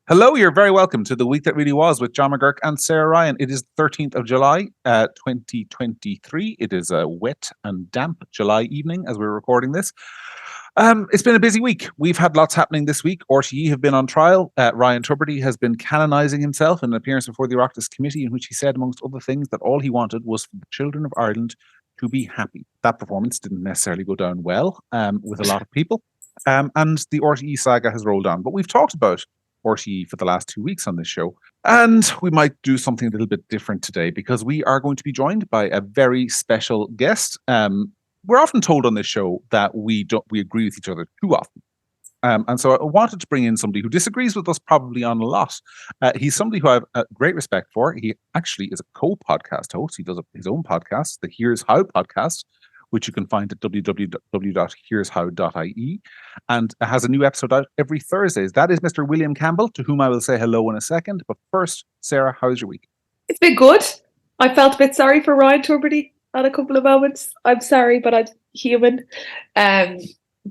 Hello, you're very welcome to The Week That Really Was with John McGurk and Sarah Ryan. It is 13th of July, 2023. It is a wet and damp July evening as we're recording this. It's been a busy week. We've had lots happening this week. RTE have been on trial. Ryan Tubridy has been canonising himself in an appearance before the Oireachtas Committee in which he said, amongst other things, that all he wanted was for the children of Ireland to be happy. That performance didn't necessarily go down well with a lot of people. And the RTE saga has rolled on. But we've talked about RTE for the last 2 weeks on this show. And we might do something a little bit different today because we are going to be joined by a very special guest. We're often told on this show that we agree with each other too often. And so I wanted to bring in somebody who disagrees with us probably on a lot. He's somebody who I have great respect for. He actually is a co-podcast host. He does his own podcast, the Here's How podcast, which you can find at www.here'show.ie, and has a new episode out every Thursdays. That is Mr. William Campbell, to whom I will say hello in a second. But first, Sarah, how's your week? It's been good. I felt a bit sorry for Ryan Tubridy at a couple of moments. I'm sorry, but I'm human. No,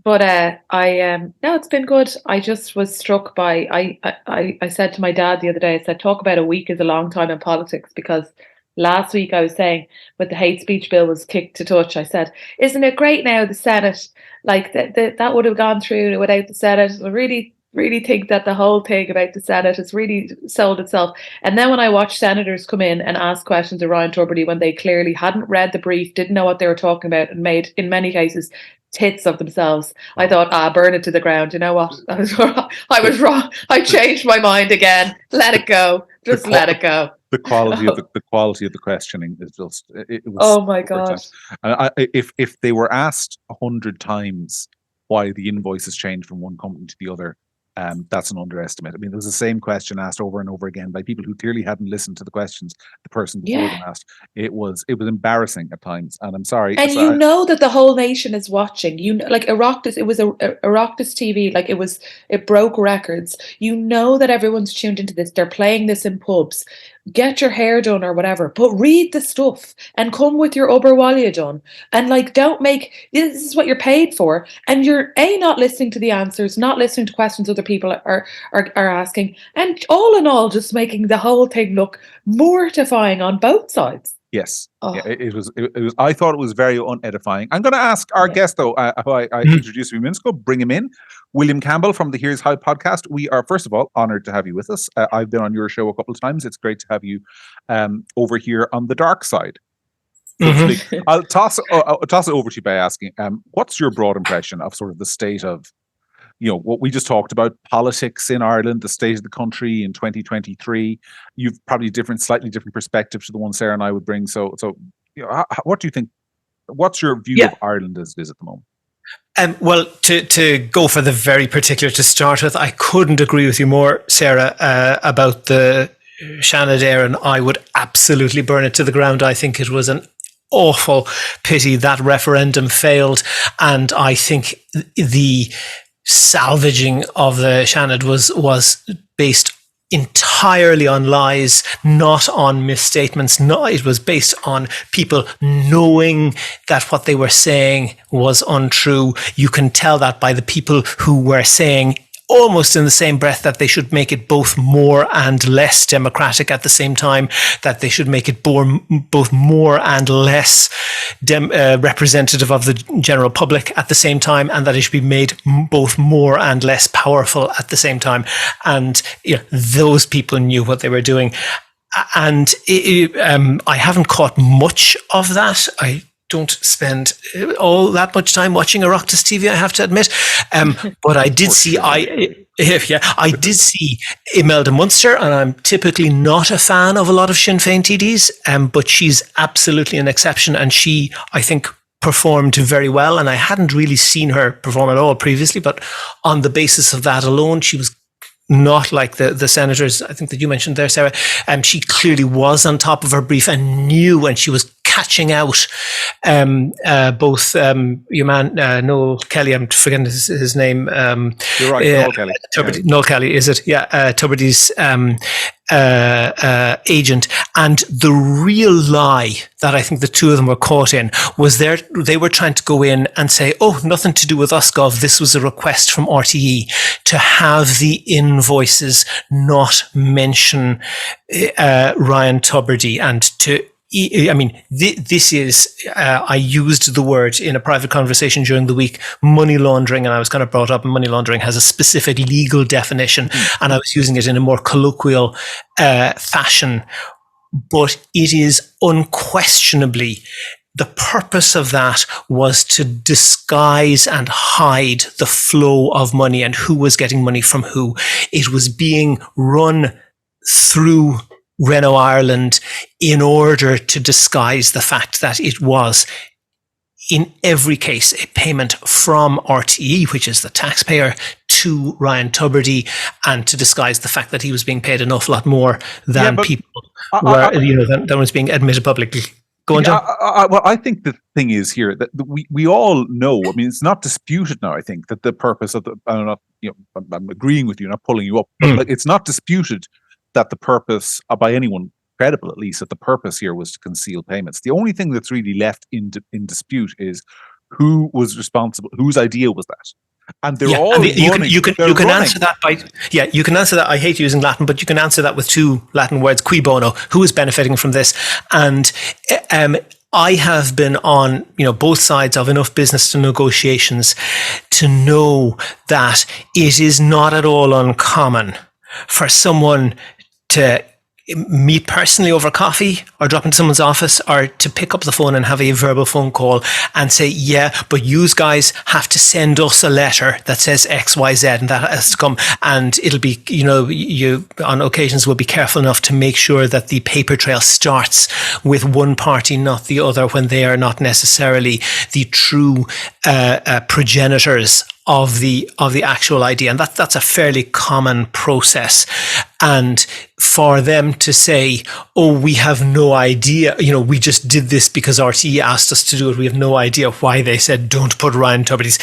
it's been good. I just was struck by, I said to my dad the other day, I said, talk about a week is a long time in politics, because last week I was saying when the hate speech bill was kicked to touch, I said, isn't it great now the Senate, like that would have gone through without the Senate. I really think that the whole thing about the Senate has really sold itself. And then when I watched senators come in and ask questions of Ryan Tubridy when they clearly hadn't read the brief, didn't know what they were talking about, and made, in many cases, tits of themselves, I thought, burn it to the ground. You know what? I was wrong. I changed my mind again. Let it go. Just let it go. The quality of the questioning is just, it was, oh my God. If they were asked 100 times why the invoices changed from one company to the other, that's an underestimate. I mean, there was the same question asked over and over again by people who clearly hadn't listened to the questions the person before them asked. It was embarrassing at times, and I'm sorry. And you know that the whole nation is watching. You know, like Oireachtas, it was Oireachtas TV. Like it broke records. You know that everyone's tuned into this. They're playing this in pubs. Get your hair done or whatever, but read the stuff and come with your Uberwalia done. And don't make, this is what you're paid for. And you're not listening to the answers, not listening to questions other people are asking. And all in all, just making the whole thing look mortifying on both sides. Yes, it was. I thought it was very unedifying. I'm going to ask our guest, though, who I introduced a few minutes ago, bring him in. William Campbell from the Here's How podcast. We are, first of all, honoured to have you with us. I've been on your show a couple of times. It's great to have you over here on the dark side. Mm-hmm. I'll toss it over to you by asking, what's your broad impression of sort of the state of, what we just talked about, politics in Ireland, the state of the country in 2023. You've probably slightly different perspective to the one Sarah and I would bring. So what do you think? What's your view of Ireland as it is at the moment? Well, to go for the very particular to start with, I couldn't agree with you more, Sarah, about the Seanad Éireann. I would absolutely burn it to the ground. I think it was an awful pity that referendum failed, and I think the salvaging of the Seanad was based entirely on lies, not on misstatements. No, it was based on people knowing that what they were saying was untrue. You can tell that by the people who were saying almost in the same breath that they should make it both more and less democratic at the same time, that they should make it both more and less representative of the general public at the same time, and that it should be made both more and less powerful at the same time. And those people knew what they were doing. And I haven't caught much of that. I don't spend all that much time watching Oireachtas TV, I have to admit. But I did see, I did see Imelda Munster, and I'm typically not a fan of a lot of Sinn Féin TDs, but she's absolutely an exception, and she, I think, performed very well. And I hadn't really seen her perform at all previously, but on the basis of that alone, she was not like the senators, I think that you mentioned there, Sarah. She clearly was on top of her brief and knew, and she was catching out both your man Noel Kelly, I'm forgetting his name. You're right, Noel Kelly. Noel Kelly, is it? Yeah, Tubridy's agent. And the real lie that I think the two of them were caught in was they were trying to go in and say, oh, nothing to do with us, Gov. This was a request from RTE to have the invoices not mention Ryan Tubridy, and to this is, I used the word in a private conversation during the week, money laundering, and I was kind of brought up, money laundering has a specific legal definition, and I was using it in a more colloquial fashion. But it is unquestionably, the purpose of that was to disguise and hide the flow of money and who was getting money from who. It was being run through Renault Ireland in order to disguise the fact that it was, in every case, a payment from RTE, which is the taxpayer, to Ryan Tubridy, and to disguise the fact that he was being paid an awful lot more than than was being admitted publicly. Go on, John. Well, I think the thing is here that we all know. I mean, it's not disputed now. I think that the purpose of I'm agreeing with you, not pulling you up, but it's not disputed that the purpose, by anyone credible at least, that the purpose here was to conceal payments. The only thing that's really left in dispute is who was responsible, whose idea was that. And they're all running. You can answer that by you can answer that. I hate using Latin, but you can answer that with two Latin words: cui bono. Who is benefiting from this? And I have been on both sides of enough business to negotiations to know that it is not at all uncommon for someone to meet personally over coffee or drop into someone's office, or to pick up the phone and have a verbal phone call and say, yeah, but you guys have to send us a letter that says X, Y, Z, and that has to come. And it'll be, you on occasions will be careful enough to make sure that the paper trail starts with one party, not the other, when they are not necessarily the true progenitors of the actual idea. And that's a fairly common process. And for them to say, oh, we have no idea, we just did this because RTE asked us to do it, we have no idea why they said don't put Ryan Tubridy's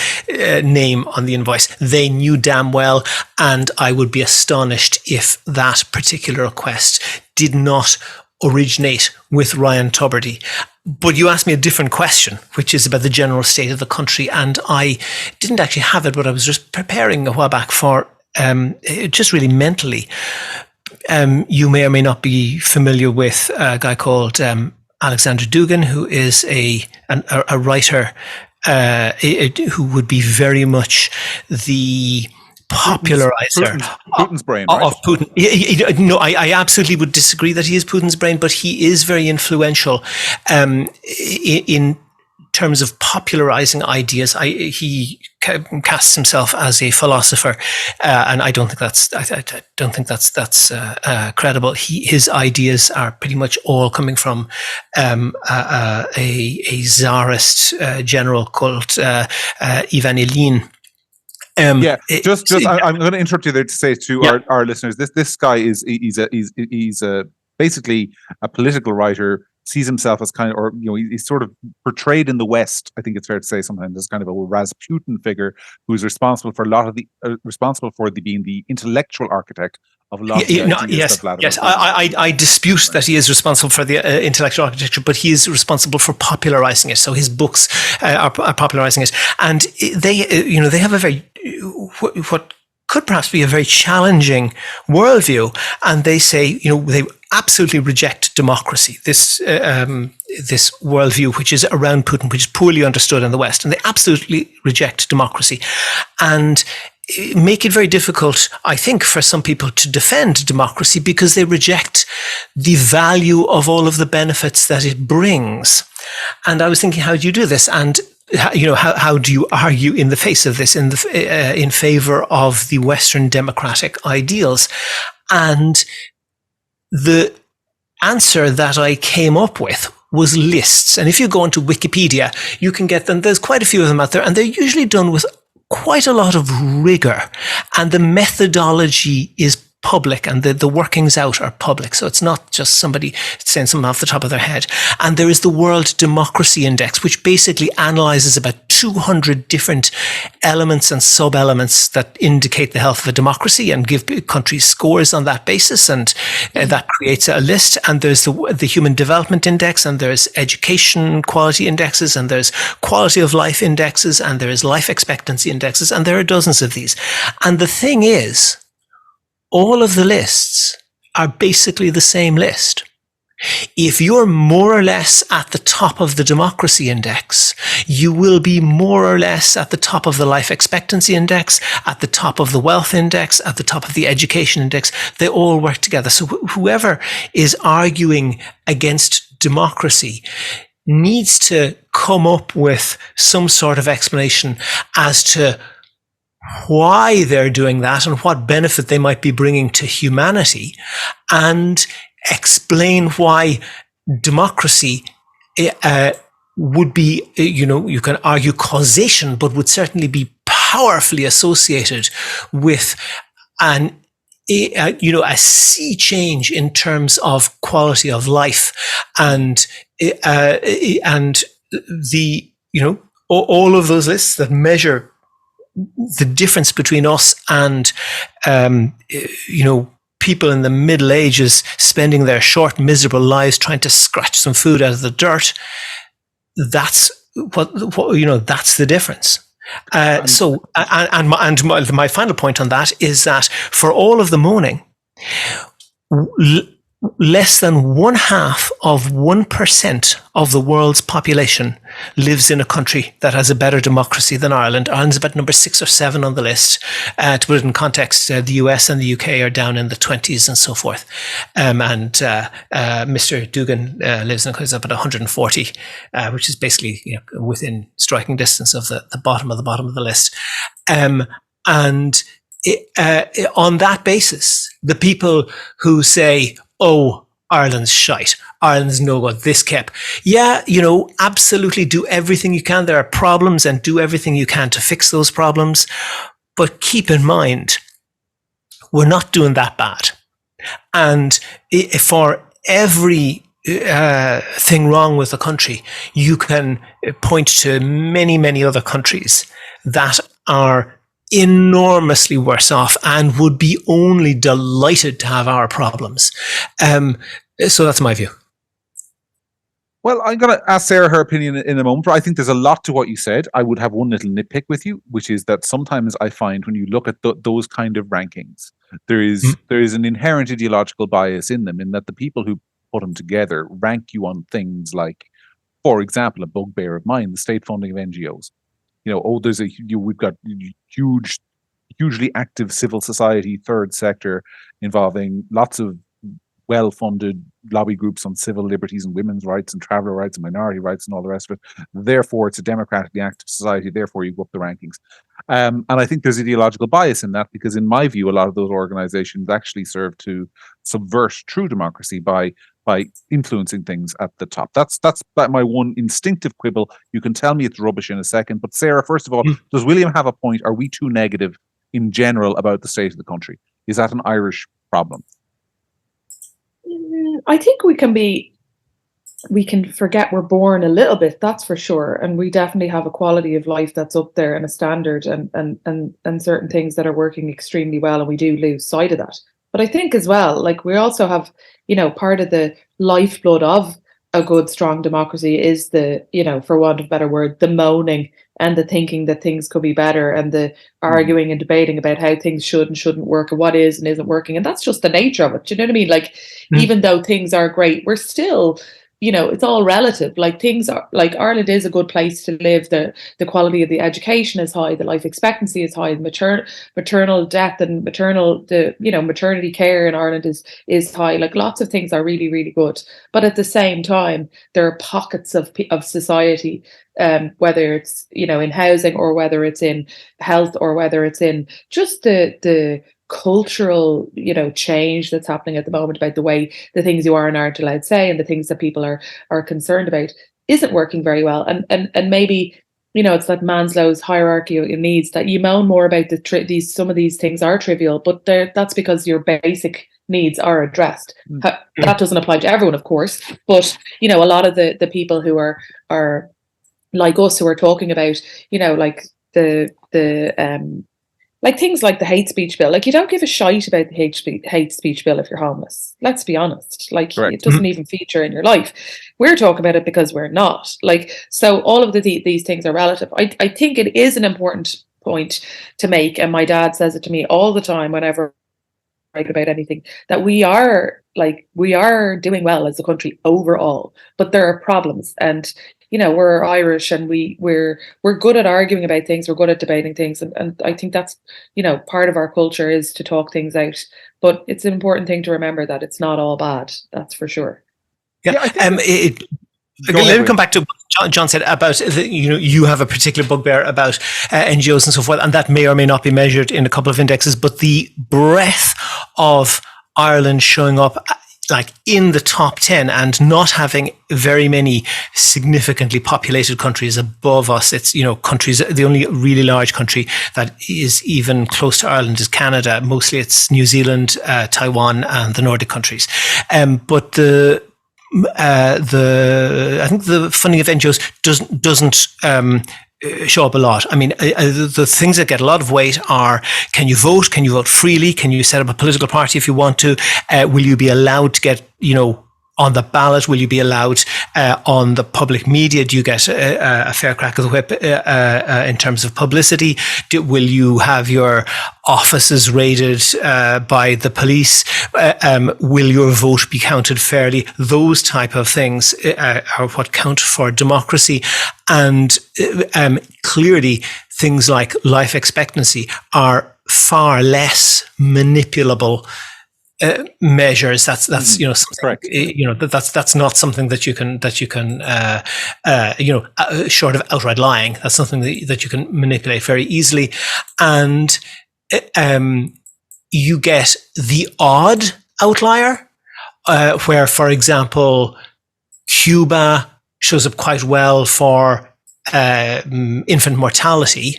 name on the invoice. They knew damn well, and I would be astonished if that particular request did not originate with Ryan Tubridy. But you asked me a different question, which is about the general state of the country, and I didn't actually have it, but I was just preparing a while back for just really mentally. You may or may not be familiar with a guy called Alexander Dugin, who is a writer who would be very much the popularizer Putin's brain, right? Of Putin. No, I absolutely would disagree that he is Putin's brain, but he is very influential in terms of popularizing ideas. He casts himself as a philosopher, and I don't think that's credible. His ideas are pretty much all coming from a czarist general called Ivan Ilyin. I'm going to interrupt you there to say to our listeners, this guy he's basically a political writer, sees himself as kind of, or he's sort of portrayed in the West, I think it's fair to say sometimes, as kind of a Rasputin figure who's responsible for a lot of being the intellectual architect of a lot of the ideas. Yes, I dispute that he is responsible for the intellectual architecture, but he is responsible for popularizing it. So his books are popularizing it, and they have a very what could perhaps be a very challenging worldview, and they say they absolutely reject democracy. This worldview, which is around Putin, which is poorly understood in the West, and they absolutely reject democracy, and make it very difficult, I think, for some people to defend democracy because they reject the value of all of the benefits that it brings. And I was thinking, how do you do this? And how do you argue in the face of this, in favor of the Western democratic ideals? And the answer that I came up with was lists. And if you go onto Wikipedia, you can get them. There's quite a few of them out there, and they're usually done with quite a lot of rigor. And the methodology is public, and the workings out are public. So it's not just somebody saying something off the top of their head. And there is the World Democracy Index, which basically analyzes about 200 different elements and sub-elements that indicate the health of a democracy and give countries scores on that basis. And that creates a list. And there's the Human Development Index, and there's education quality indexes, and there's quality of life indexes, and there is life expectancy indexes, and there are dozens of these. And the thing is, all of the lists are basically the same list. If you're more or less at the top of the democracy index, you will be more or less at the top of the life expectancy index, at the top of the wealth index, at the top of the education index. They all work together. So whoever is arguing against democracy needs to come up with some sort of explanation as to why they're doing that and what benefit they might be bringing to humanity, and explain why democracy would be, you can argue causation, but would certainly be powerfully associated with a sea change in terms of quality of life, and all of those lists that measure the difference between us and, people in the Middle Ages spending their short, miserable lives trying to scratch some food out of the dirt. That's that's the difference. My final point on that is that for all of the moaning, less than 0.5% of the world's population lives in a country that has a better democracy than Ireland. Ireland's about number 6 or 7 on the list. To put it in context, the US and the UK are down in the 20s and so forth. Mr. Dugan lives in about 140, which is basically within striking distance of the bottom of the list. On that basis, the people who say, "Oh, Ireland's shite. Ireland's no good. This kept." Yeah, absolutely do everything you can. There are problems, and do everything you can to fix those problems. But keep in mind, we're not doing that bad. And for every thing wrong with the country, you can point to many, many other countries that are enormously worse off and would be only delighted to have our problems. So that's my view. Well, I'm going to ask Sarah her opinion in a moment, but I think there's a lot to what you said. I would have one little nitpick with you, which is that sometimes I find when you look at those kind of rankings, there is an inherent ideological bias in them, in that the people who put them together rank you on things like, for example, a bugbear of mine, the state funding of NGOs. We've got hugely active civil society, third sector, involving lots of well-funded lobby groups on civil liberties and women's rights and traveller rights and minority rights and all the rest of it. Therefore, it's a democratically active society. Therefore, you go up the rankings. And I think there's ideological bias in that, because in my view, a lot of those organizations actually serve to subvert true democracy by influencing things at the top. That's my one instinctive quibble. You can tell me it's rubbish in a second. But Sarah, first of all, does William have a point? Are we too negative in general about the state of the country? Is that an Irish problem? I think we can forget we're born a little bit, that's for sure. And we definitely have a quality of life that's up there, and a standard, and certain things that are working extremely well, and we do lose sight of that. But I think as well, we also have, part of the lifeblood of a good, strong democracy is the, for want of a better word, the moaning and the thinking that things could be better, and the arguing and debating about how things should and shouldn't work, and what is and isn't working. And that's just the nature of it. Do you know what I mean? Even though things are great, we're still, it's all relative. Things are Ireland is a good place to live. The quality of the education is high. The life expectancy is high. Maternal death and maternity care in Ireland is high. Lots of things are really, really good. But at the same time, there are pockets of society, whether it's in housing, or whether it's in health, or whether it's in just the cultural change that's happening at the moment about the way the things you are and aren't allowed to say, and the things that people are concerned about, isn't working very well. And maybe it's that Maslow's hierarchy of needs, that you moan more about some of these things are trivial, but that's because your basic needs are addressed. That doesn't apply to everyone, of course, but a lot of the people who are like us, who are talking about, like like things like the hate speech bill. Like, you don't give a shite about the hate speech bill if you're homeless. Let's be honest. Like, it doesn't even feature in your life. We're talking about it because we're not. Like, so all of these things are relative. I think it is an important point to make, and my dad says it to me all the time whenever I write about anything, that we are doing well as a country overall, but there are problems. And we're Irish, and we're good at arguing about things. We're good at debating things, and I think that's part of our culture is to talk things out. But it's an important thing to remember that it's not all bad. That's for sure. Yeah. Let me come back to what John said about you have a particular bugbear about NGOs and so forth, and that may or may not be measured in a couple of indexes. But the breadth of Ireland showing up like in the top 10 and not having very many significantly populated countries above us. It's, countries, the only really large country that is even close to Ireland is Canada. Mostly it's New Zealand, Taiwan, and the Nordic countries. But I think the funding of NGOs doesn't show up a lot. I mean, the things that get a lot of weight are: can you vote? Can you vote freely? Can you set up a political party if you want to? Will you be allowed to get, on the ballot? Will you be allowed on the public media? Do you get a fair crack of the whip in terms of publicity? Will you have your offices raided by the police? Will your vote be counted fairly? Those type of things are what count for democracy. And clearly, things like life expectancy are far less manipulable measures. That's correct. That's not something that you can short of outright lying. That's something that you can manipulate very easily, and you get the odd outlier where, for example, Cuba shows up quite well for infant mortality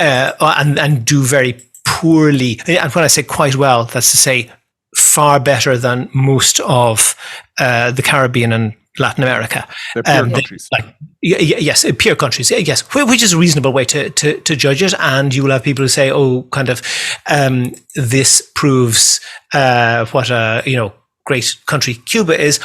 and do very poorly. And when I say quite well, that's to say far better than most of the Caribbean and Latin America. They're peer countries. Yes, peer countries. Yes, which is a reasonable way to judge it. And you will have people who say, this proves what a great country Cuba is.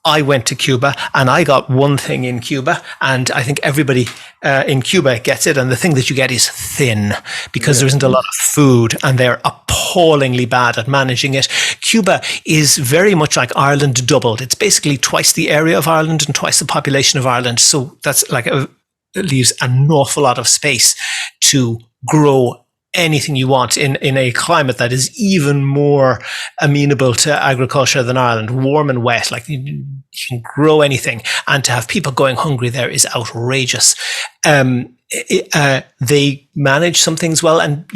I went to Cuba and I got one thing in Cuba, and I think everybody in Cuba gets it. And the thing that you get is thin, because there isn't a lot of food, and they're appallingly bad at managing it. Cuba is very much like Ireland doubled. It's basically twice the area of Ireland and twice the population of Ireland. So that's it leaves an awful lot of space to grow anything you want in a climate that is even more amenable to agriculture than Ireland, warm and wet. Like, you can grow anything, and to have people going hungry there is outrageous. They manage some things well, and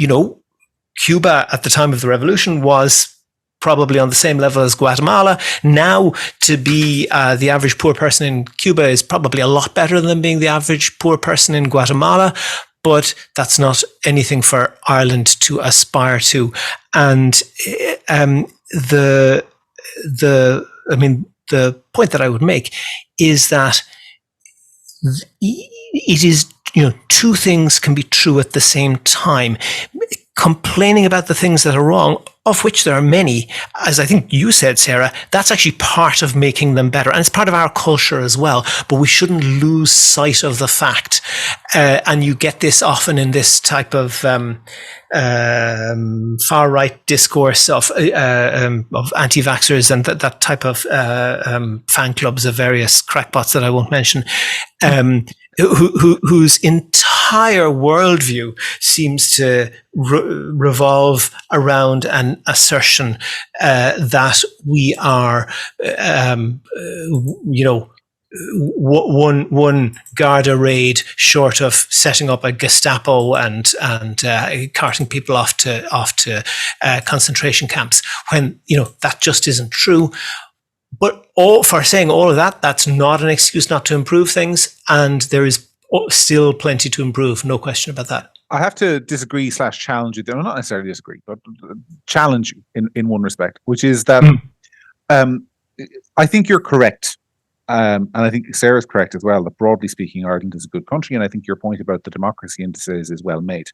Cuba at the time of the revolution was probably on the same level as Guatemala. Now, to be the average poor person in Cuba is probably a lot better than being the average poor person in Guatemala. But that's not anything for Ireland to aspire to. And the point that I would make is that it is, two things can be true at the same time. Complaining about the things that are wrong, of which there are many, as I think you said, Sarah, that's actually part of making them better. And it's part of our culture as well. But we shouldn't lose sight of the fact. And you get this often in this type of far-right discourse of anti-vaxxers and that type of fan clubs of various crackpots that I won't mention, whose entire worldview seems to revolve around an assertion that we are, one Garda raid short of setting up a Gestapo and carting people off to concentration camps, when that just isn't true. But for saying all of that, that's not an excuse not to improve things. And there is still plenty to improve, no question about that. I have to disagree / challenge you there. Well, not necessarily disagree, but challenge you in one respect, which is that I think you're correct. And I think Sarah's correct as well, that broadly speaking, Ireland is a good country. And I think your point about the democracy indices is well made.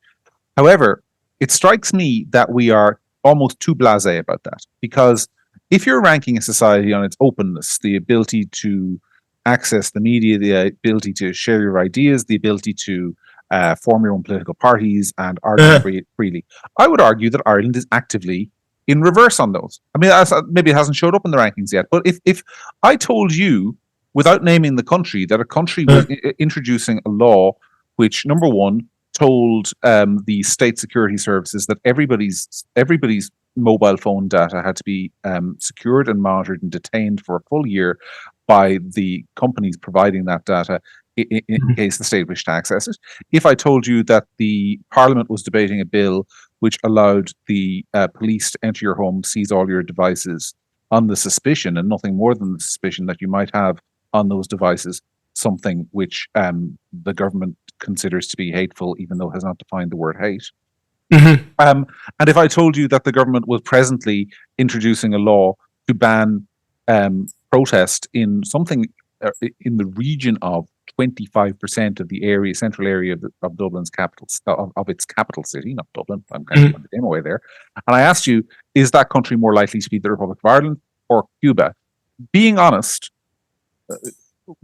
However, it strikes me that we are almost too blasé about that. Because if you're ranking a society on its openness, the ability to access the media, the ability to share your ideas, the ability to form your own political parties and argue freely, I would argue that Ireland is actively in reverse on those. I mean, maybe it hasn't showed up in the rankings yet, but if I told you, without naming the country, that a country was introducing a law which, number one, told the state security services that everybody's mobile phone data had to be secured and monitored and detained for a full year by the companies providing that data in case the state wished to access it. If I told you that the Parliament was debating a bill which allowed the police to enter your home, seize all your devices on the suspicion and nothing more than the suspicion that you might have on those devices something which the government considers to be hateful, even though it has not defined the word hate. And if I told you that the government was presently introducing a law to ban protest in something in the region of 25% of the central area of Dublin's capital, of its capital city, not Dublin, I'm kind of going the same way there. And I asked you, is that country more likely to be the Republic of Ireland or Cuba? Being honest,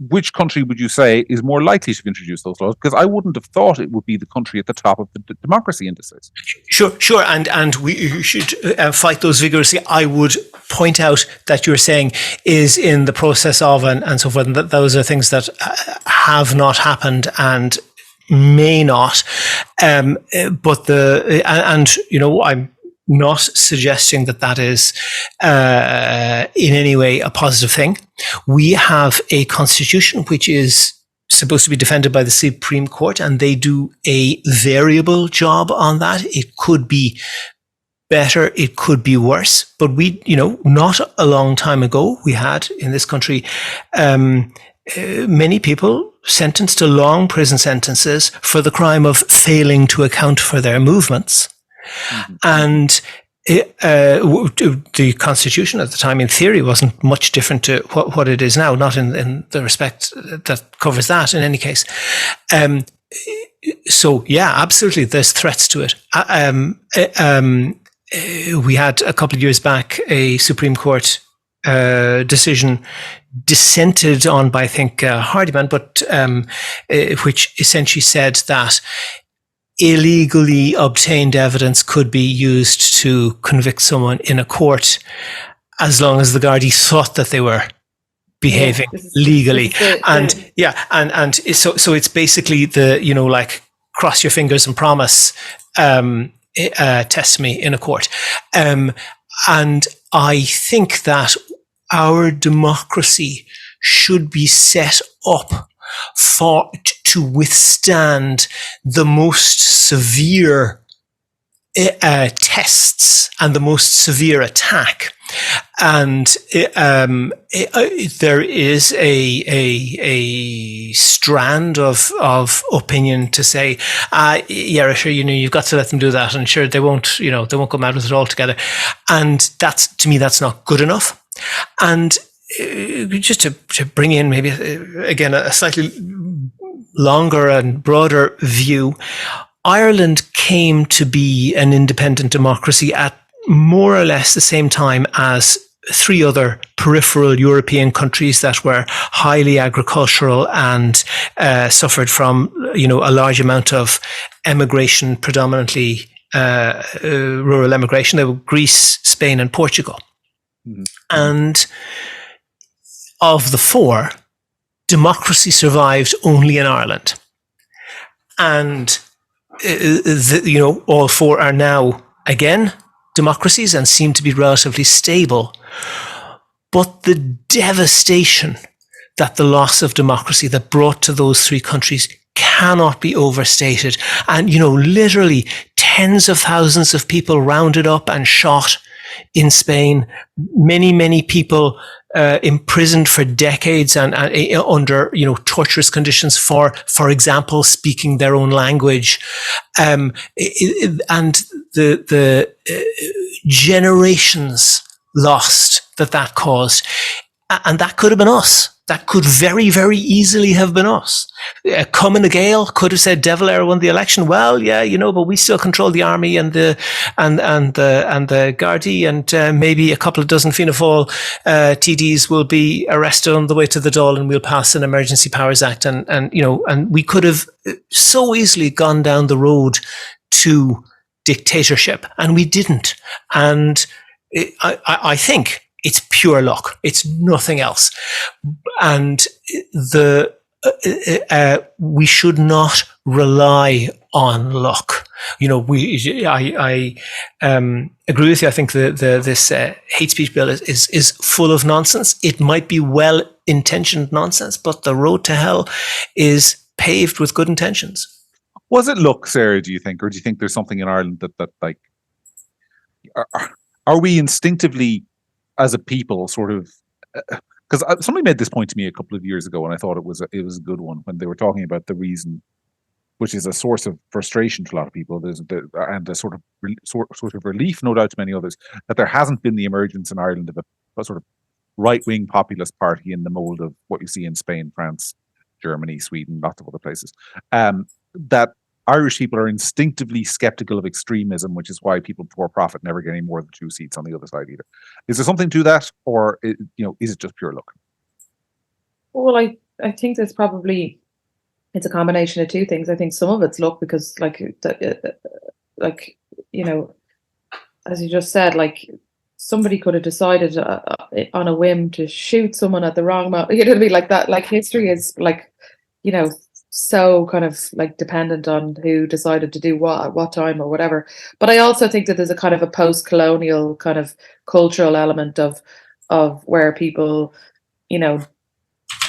which country would you say is more likely to introduce those laws? Because I wouldn't have thought it would be the country at the top of the democracy indices. Sure, and we should fight those vigorously. I would point out that you're saying is in the process of and so forth, and that those are things that have not happened and may not. But I'm not suggesting that is in any way a positive thing. We have a constitution which is supposed to be defended by the Supreme Court, and they do a variable job on that. It could be better, it could be worse, but we, not a long time ago, we had in this country many people sentenced to long prison sentences for the crime of failing to account for their movements. And the Constitution at the time, in theory, wasn't much different to what it is now, not in the respect that covers that in any case. So, yeah, absolutely, there's threats to it. We had a couple of years back a Supreme Court decision dissented on by, I think, Hardiman, but which essentially said that illegally obtained evidence could be used to convict someone in a court as long as the Gardaí thought that they were behaving legally. And so it's basically the, like, cross your fingers and promise, test me in a court. And I think that our democracy should be set up to withstand the most severe tests and the most severe attack. And there is a strand of opinion to say, yeah, sure, you've got to let them do that, and sure, they won't go mad with it altogether. And to me, that's not good enough. And just to bring in maybe again a slightly longer and broader view, Ireland came to be an independent democracy at more or less the same time as three other peripheral European countries that were highly agricultural and suffered from, a large amount of emigration, predominantly rural emigration. They were Greece, Spain, and Portugal. Mm-hmm. And of the four, democracy survived only in Ireland. And, all four are now, again, democracies and seem to be relatively stable. But the devastation that the loss of democracy that brought to those three countries cannot be overstated. And, literally tens of thousands of people rounded up and shot in Spain. Many people imprisoned for decades and under torturous conditions for example, speaking their own language, and the generations lost that caused, and that could have been us. That could very, very easily have been us. Cumann na Gael could have said De Valera won the election. Well, yeah, but we still control the army and the Gardaí, and maybe a couple of dozen Fianna Fáil TDs will be arrested on the way to the Dáil, and we'll pass an Emergency Powers Act, and we could have so easily gone down the road to dictatorship, and we didn't. And I think it's pure luck. It's nothing else. And we should not rely on luck. I agree with you. I think this hate speech bill is full of nonsense. It might be well-intentioned nonsense, but the road to hell is paved with good intentions. Was it luck, Sarah, do you think? Or do you think there's something in Ireland that like, are we instinctively as a people sort of, because somebody made this point to me a couple of years ago, and I thought it was a good one when they were talking about the reason, which is a source of frustration to a lot of people, and a sort of relief, no doubt, to many others, that there hasn't been the emergence in Ireland of a sort of right-wing populist party in the mold of what you see in Spain, France, Germany, Sweden, lots of other places. That Irish people are instinctively skeptical of extremism, which is why people pour profit never get any more than 2 seats on the other side either. Is there something to that, or is it just pure luck? Well, I think there's probably, it's a combination of two things. I think some of it's luck because, as you just said, like somebody could have decided on a whim to shoot someone at the wrong moment. You know what I mean? Like that. Like history is like, so kind of like dependent on who decided to do what at what time or whatever. But I also think that there's a kind of a post-colonial kind of cultural element of where people,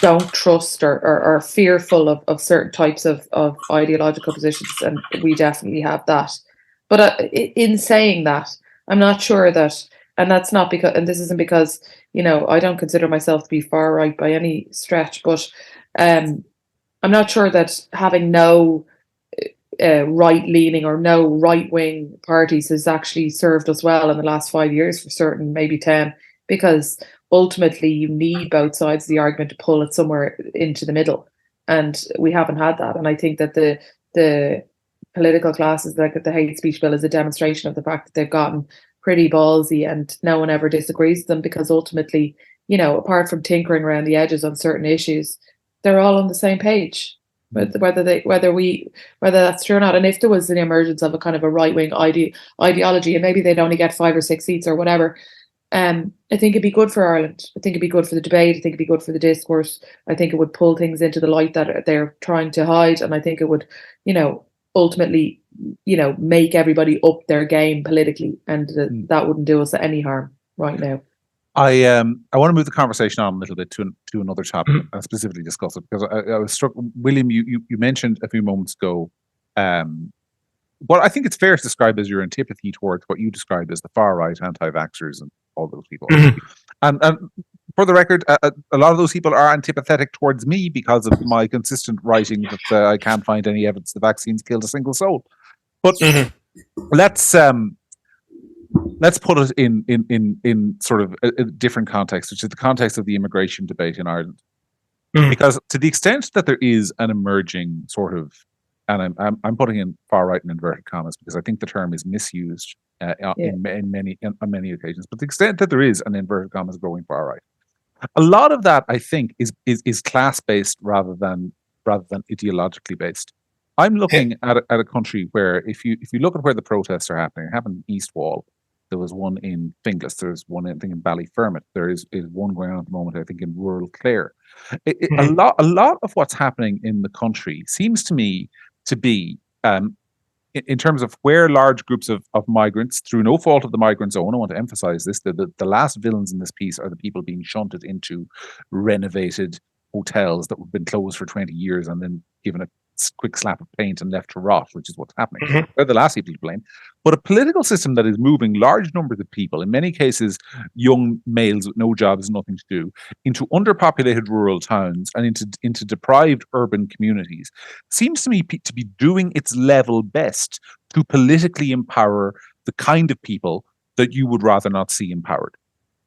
don't trust or are fearful of certain types of ideological positions, and we definitely have that. But in saying that, I'm not sure that, and that's not because, and this isn't because, I don't consider myself to be far right by any stretch, but I'm not sure that having no right-leaning or no right-wing parties has actually served us well in the last 5 years, for certain, maybe 10, because ultimately you need both sides of the argument to pull it somewhere into the middle. And we haven't had that. And I think that the political classes, like the hate speech bill, is a demonstration of the fact that they've gotten pretty ballsy and no one ever disagrees with them, because ultimately, apart from tinkering around the edges on certain issues, they're all on the same page, whether that's true or not. And if there was an emergence of a kind of a right-wing ideology, and maybe they'd only get 5 or 6 seats or whatever, I think it'd be good for Ireland. I think it'd be good for the debate. I think it'd be good for the discourse. I think it would pull things into the light that they're trying to hide. And I think it would, ultimately, make everybody up their game politically. And that wouldn't do us any harm right now. I want to move the conversation on a little bit to another topic and specifically discuss it, because I was struck. William, you mentioned a few moments ago what I think it's fair to describe as your antipathy towards what you describe as the far right, anti-vaxxers and all those people. And for the record, a lot of those people are antipathetic towards me because of my consistent writing that I can't find any evidence the vaccines killed a single soul. But let's put it in sort of a different context, which is the context of the immigration debate in Ireland. Because to the extent that there is an emerging sort of, and I'm putting in far right in inverted commas because I think the term is misused on many occasions, but the extent that there is an inverted commas growing far right, a lot of that I think is class based rather than ideologically based. I'm looking at a country where if you look at where the protests are happening, it happened in East Wall. There was one in Finglas. There's one I think in Ballyfermot. There is one going on at the moment, I think, in rural Clare. A lot of what's happening in the country seems to me to be, in terms of where large groups of migrants, through no fault of the migrants' own, I want to emphasize this, the last villains in this piece are the people being shunted into renovated hotels that have been closed for 20 years and then given a quick slap of paint and left to rot, which is what's happening. They're the last people to blame. But a political system that is moving large numbers of people, in many cases young males with no jobs, nothing to do, into underpopulated rural towns and into deprived urban communities, seems to me to be doing its level best to politically empower the kind of people that you would rather not see empowered.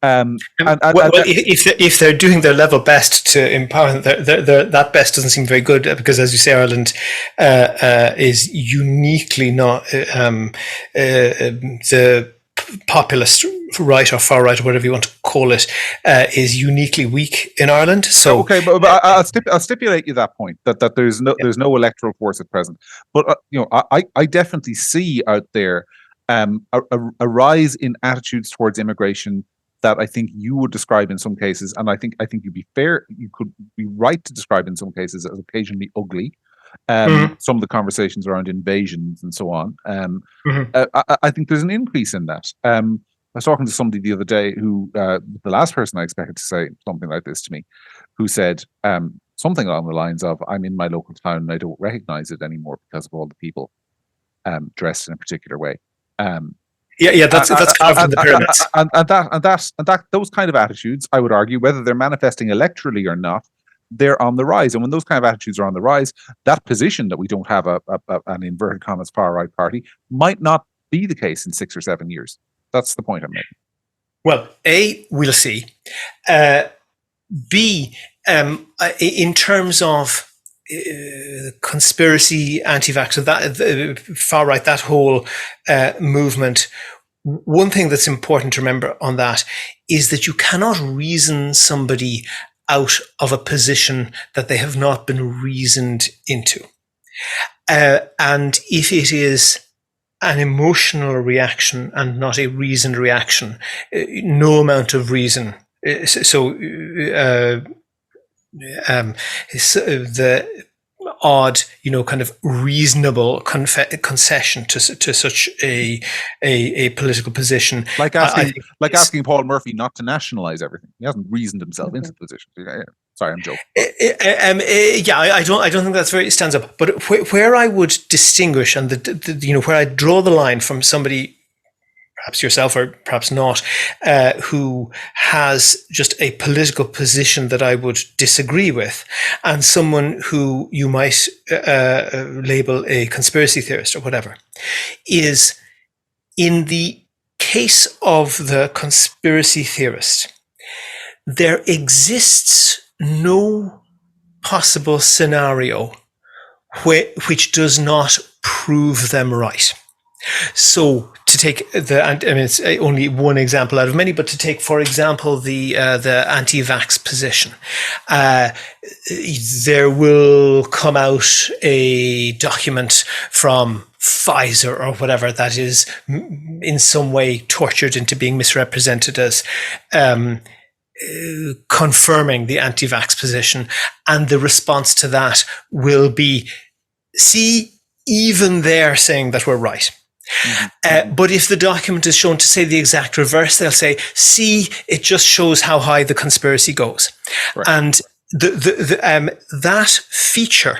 If they're doing their level best to empower, that best doesn't seem very good, because, as you say, Ireland is uniquely not the populist right or far right or whatever you want to call it is uniquely weak in Ireland. So okay, but I'll stipulate you that point that there's no electoral force at present. But I definitely see out there a rise in attitudes towards immigration that I think you would describe in some cases, and I think you could be right to describe in some cases as occasionally ugly. Some of the conversations around invasions and so on. I think there's an increase in that. I was talking to somebody the other day who, the last person I expected to say something like this to me, who said something along the lines of, "I'm in my local town and I don't recognize it anymore because of all the people dressed in a particular way." That's carved in the pyramids. And those kind of attitudes, I would argue, whether they're manifesting electorally or not, they're on the rise. And when those kind of attitudes are on the rise, that position that we don't have an inverted commas far right party might not be the case in 6 or 7 years. That's the point I'm making. Well, A, we'll see. B, in terms of conspiracy, anti-vax, that far right, that whole movement. One thing that's important to remember on that is that you cannot reason somebody out of a position that they have not been reasoned into. And if it is an emotional reaction and not a reasoned reaction, no amount of reason. The odd, kind of reasonable concession to such a political position, like asking Paul Murphy not to nationalize everything. He hasn't reasoned himself into the position. Sorry, I'm joking. I don't think that's very stands up. But where I would distinguish and where I draw the line from somebody, perhaps yourself or perhaps not, who has just a political position that I would disagree with, and someone who you might label a conspiracy theorist or whatever, is in the case of the conspiracy theorist, there exists no possible scenario which does not prove them right. So to take it's only one example out of many, but to take, for example, the anti-vax position, there will come out a document from Pfizer or whatever that is in some way tortured into being misrepresented as confirming the anti-vax position, and the response to that will be, see, even they're saying that we're right. But if the document is shown to say the exact reverse, they'll say, see, it just shows how high the conspiracy goes. Right. And that feature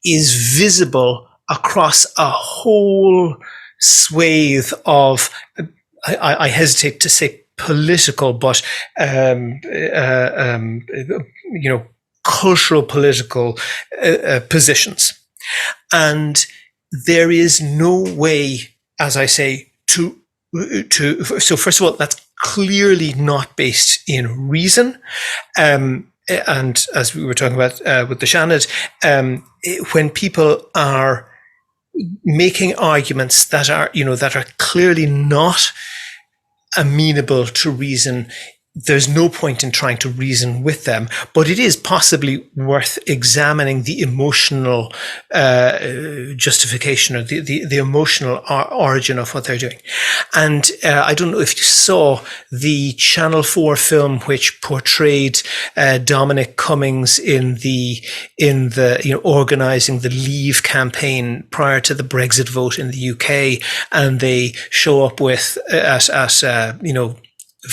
is visible across a whole swathe of, I hesitate to say political, but cultural political positions. And there is no way, as I say, so first of all, that's clearly not based in reason. And as we were talking about with the Seanad, when people are making arguments that are clearly not amenable to reason, there's no point in trying to reason with them, but it is possibly worth examining the emotional justification or the emotional origin of what they're doing. And I don't know if you saw the Channel 4 film which portrayed Dominic Cummings in the organising the Leave campaign prior to the Brexit vote in the UK, and they show up with at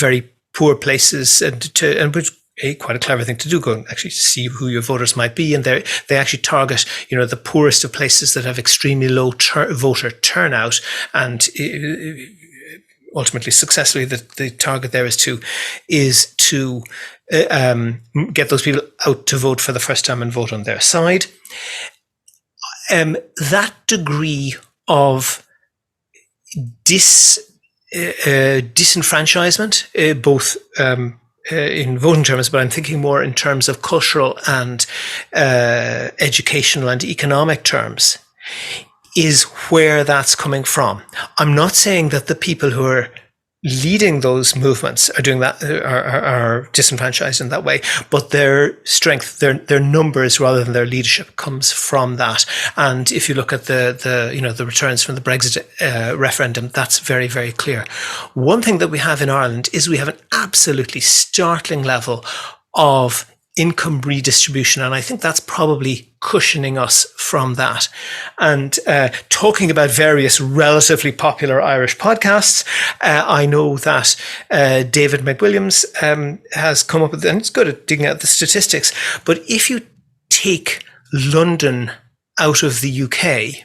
very poor places and which quite a clever thing to do, go and actually see who your voters might be. And they actually target, the poorest of places that have extremely low voter turnout. And ultimately, successfully, the target there is to get those people out to vote for the first time and vote on their side. That degree of disenfranchisement, both in voting terms, but I'm thinking more in terms of cultural and educational and economic terms, is where that's coming from. I'm not saying that the people who are leading those movements are doing that, are disenfranchised in that way, but their strength, their numbers rather than their leadership comes from that. And if you look at the returns from the Brexit referendum, that's very, very clear. One thing that we have in Ireland is we have an absolutely startling level of income redistribution, and I think that's probably cushioning us from that. And talking about various relatively popular Irish podcasts, I know that David McWilliams has come up with, and it's good at digging out the statistics, but if you take London out of the UK,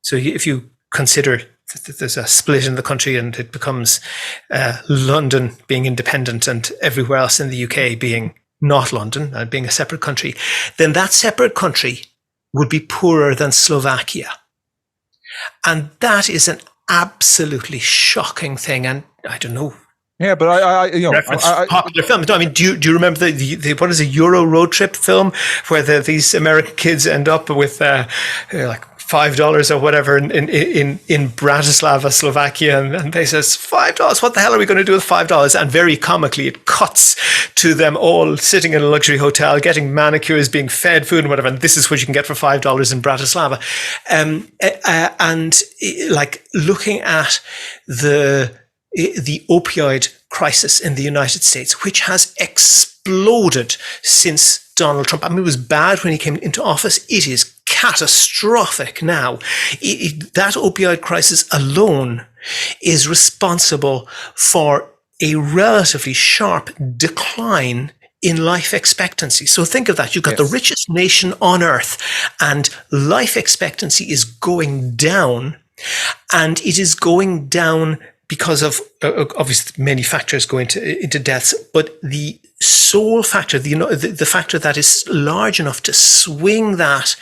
so if you consider that there's a split in the country and it becomes London being independent and everywhere else in the UK being not London, being a separate country, then that separate country would be poorer than Slovakia. And that is an absolutely shocking thing. And I don't know. Yeah, but popular film. I mean, do you remember the what is a Euro road trip film where these American kids end up with like $5 or whatever in Bratislava, Slovakia, and they says $5. What the hell are we going to do with $5? And very comically, it cuts to them all sitting in a luxury hotel, getting manicures, being fed food and whatever. And this is what you can get for $5 in Bratislava. And like looking at the opioid crisis in the United States, which has exploded since Donald Trump. I mean, it was bad when he came into office. It is catastrophic now. That opioid crisis alone is responsible for a relatively sharp decline in life expectancy. So think of that. You've got the richest nation on earth, and life expectancy is going down, and it is going down because of obviously many factors go into deaths, but the sole factor, the factor that is large enough to swing that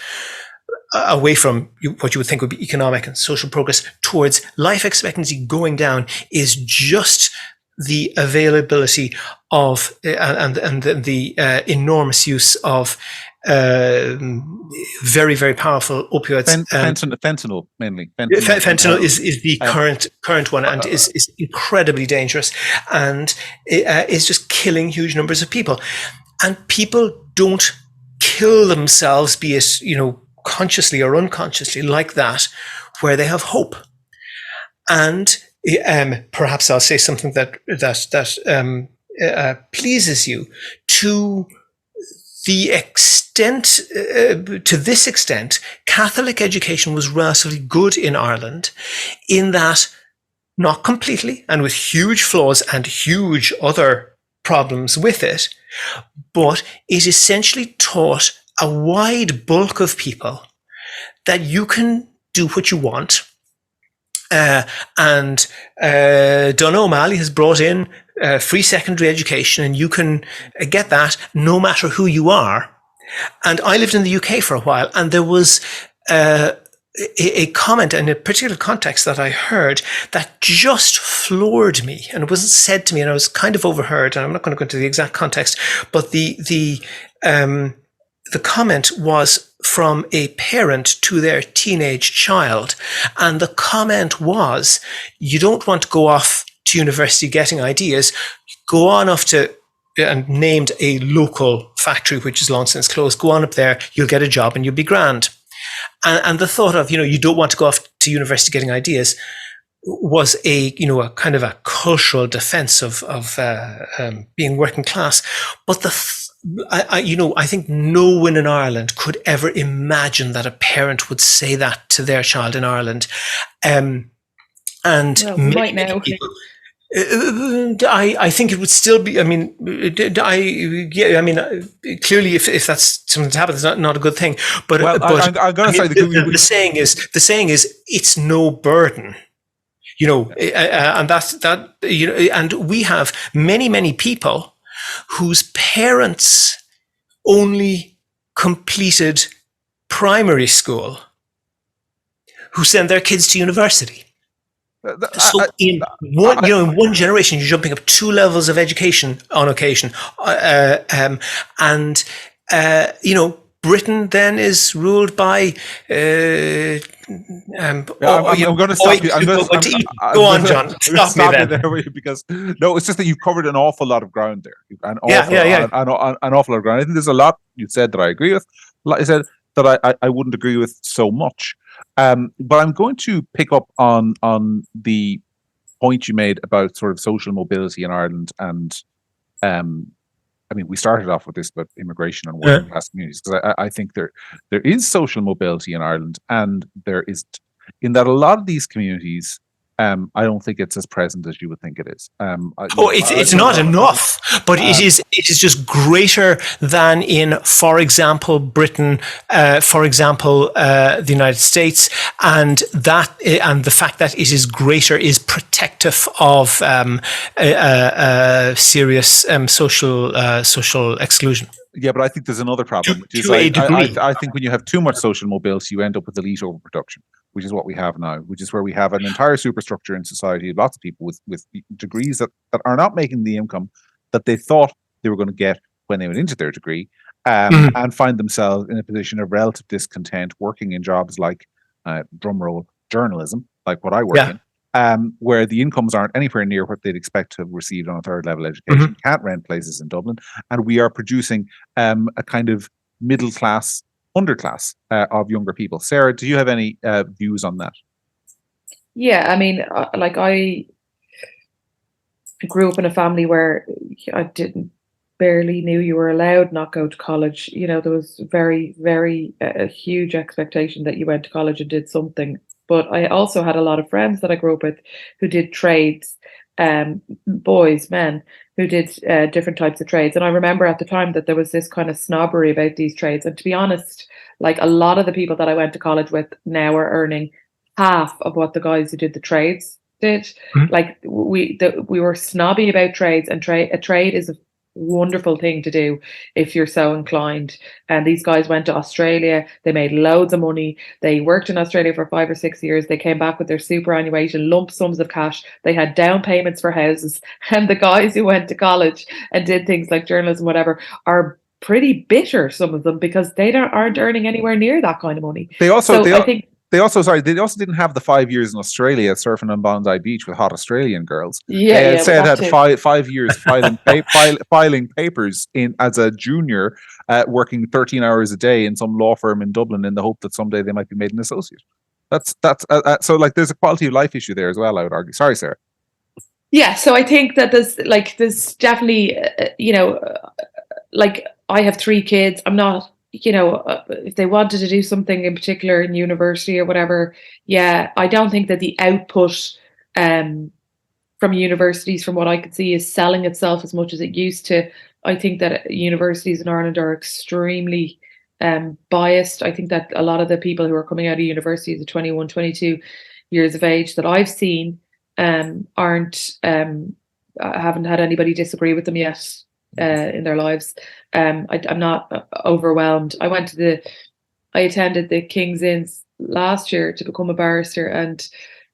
away from what you would think would be economic and social progress towards life expectancy going down, is just the availability of and the enormous use of very, very powerful opioids. Fentanyl mainly. Fentanyl is the current one, and is incredibly dangerous, and is just killing huge numbers of people. And people don't kill themselves, be it consciously or unconsciously, like that, where they have hope. And perhaps I'll say something that pleases you. To this extent, Catholic education was relatively good in Ireland, in that, not completely, and with huge flaws and huge other problems with it, but it essentially taught a wide bulk of people that you can do what you want. And Donna O'Malley has brought in free secondary education, and you can get that no matter who you are. And I lived in the UK for a while, and there was a comment in a particular context that I heard that just floored me, and it wasn't said to me, and I was kind of overheard, and I'm not going to go into the exact context, but the comment was from a parent to their teenage child. And the comment was, you don't want to go off to university getting ideas, go on off to, and named a local factory, which is long since closed, go on up there, you'll get a job and you'll be grand. And the thought of, you don't want to go off to university getting ideas was a kind of a cultural defense of being working class. But I think no one in Ireland could ever imagine that a parent would say that to their child in Ireland. And well, many people, I think it would still be. I mean, clearly, if that's something that happens, it's not a good thing. But Well, I'm going to say the saying is it's no burden. And that and we have many people whose parents only completed primary school, who send their kids to university. So in one generation, you're jumping up 2 levels of education on occasion, Britain then is ruled by. I'm going to stop you. Go on, John. Stop me then. There because no, it's just that you've covered an awful lot of ground there. An awful lot of ground. I think there's a lot you said that I agree with. Like I said that I wouldn't agree with so much. But I'm going to pick up on the point you made about sort of social mobility in Ireland, and we started off with this about immigration and working class communities, because I think there is social mobility in Ireland, and there is in that a lot of these communities. I don't think it's as present as you would think it is. It's not enough, but it is just greater than in, for example, Britain, for example, the United States, and the fact that it is greater is protective of serious social exclusion. Yeah, but I think there's another problem, which is I think when you have too much social mobility, you end up with elite overproduction, which is what we have now, which is where we have an entire superstructure in society of lots of people with degrees that are not making the income that they thought they were going to get when they went into their degree, and find themselves in a position of relative discontent working in jobs like, drumroll, journalism, like what I work in. Where the incomes aren't anywhere near what they'd expect to have received on a third level education, can't rent places in Dublin, and we are producing a kind of middle class, underclass of younger people. Sarah, do you have any views on that? Yeah, I mean, I grew up in a family where I barely knew you were allowed not go to college. There was very, very a huge expectation that you went to college and did something. But I also had a lot of friends that I grew up with who did trades, boys, men, who did different types of trades. And I remember at the time that there was this kind of snobbery about these trades. And to be honest, like a lot of the people that I went to college with now are earning half of what the guys who did the trades did. Like we were snobby about trades, and a trade is a wonderful thing to do if you're so inclined. And these guys went to Australia, they made loads of money, they worked in Australia for 5 or 6 years, they came back with their superannuation, lump sums of cash, they had down payments for houses. And the guys who went to college and did things like journalism, whatever, are pretty bitter, some of them, because they aren't earning anywhere near that kind of money. They also didn't have the 5 years in Australia surfing on Bondi Beach with hot Australian girls. They had 5 years filing papers as a junior, working 13 hours a day in some law firm in Dublin in the hope that someday they might be made an associate. So like there's a quality of life issue there as well, I would argue. Sorry, Sarah. Yeah, so I think that there's definitely, like I have 3 kids. I'm not, if they wanted to do something in particular in university or whatever, I don't think that the output from universities, from what I could see, is selling itself as much as it used to. I think that universities in Ireland are extremely biased. I think that a lot of the people who are coming out of universities at 21, 22 years of age that I've seen haven't had anybody disagree with them yet in their lives. I'm not overwhelmed. I attended the King's Inns last year to become a barrister, and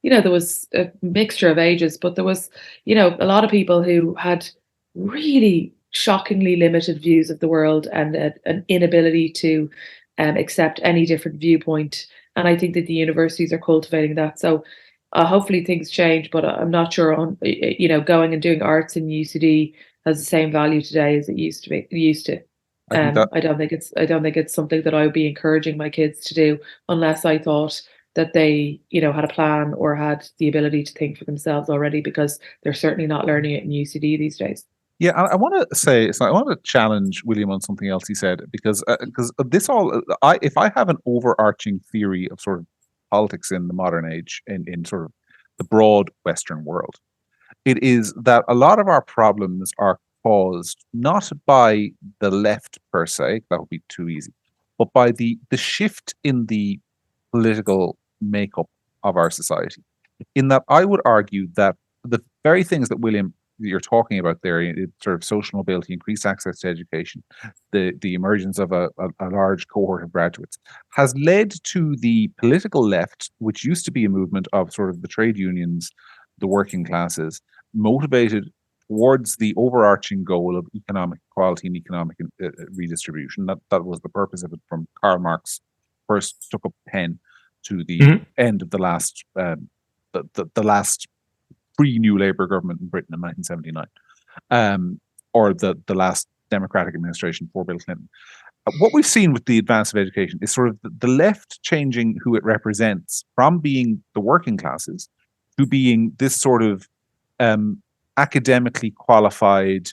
there was a mixture of ages, but there was a lot of people who had really shockingly limited views of the world and an inability to accept any different viewpoint. And I think that the universities are cultivating that. So hopefully things change, but I'm not sure on going and doing arts in UCD has the same value today as it used to. I don't think it's something that I would be encouraging my kids to do unless I thought that they had a plan or had the ability to think for themselves already, because they're certainly not learning it in UCD these days. Yeah, I want to say, I want to challenge William on something else he said, because this all, if I have an overarching theory of sort of politics in the modern age, in sort of the broad Western world, It is that a lot of our problems are caused not by the left per se, that would be too easy, but by the shift in the political makeup of our society. In that, I would argue that the very things that William you're talking about there, sort of social mobility, increased access to education, the emergence of a large cohort of graduates, has led to the political left, which used to be a movement of sort of the trade unions, the working classes, motivated towards the overarching goal of economic equality and economic redistribution. That was the purpose of it, from Karl Marx first took up pen to the end of the last the last pre-New Labour government in Britain in 1979, or the last Democratic administration for Bill Clinton. What we've seen with the advance of education is sort of the left changing who it represents from being the working classes to being this sort of academically qualified,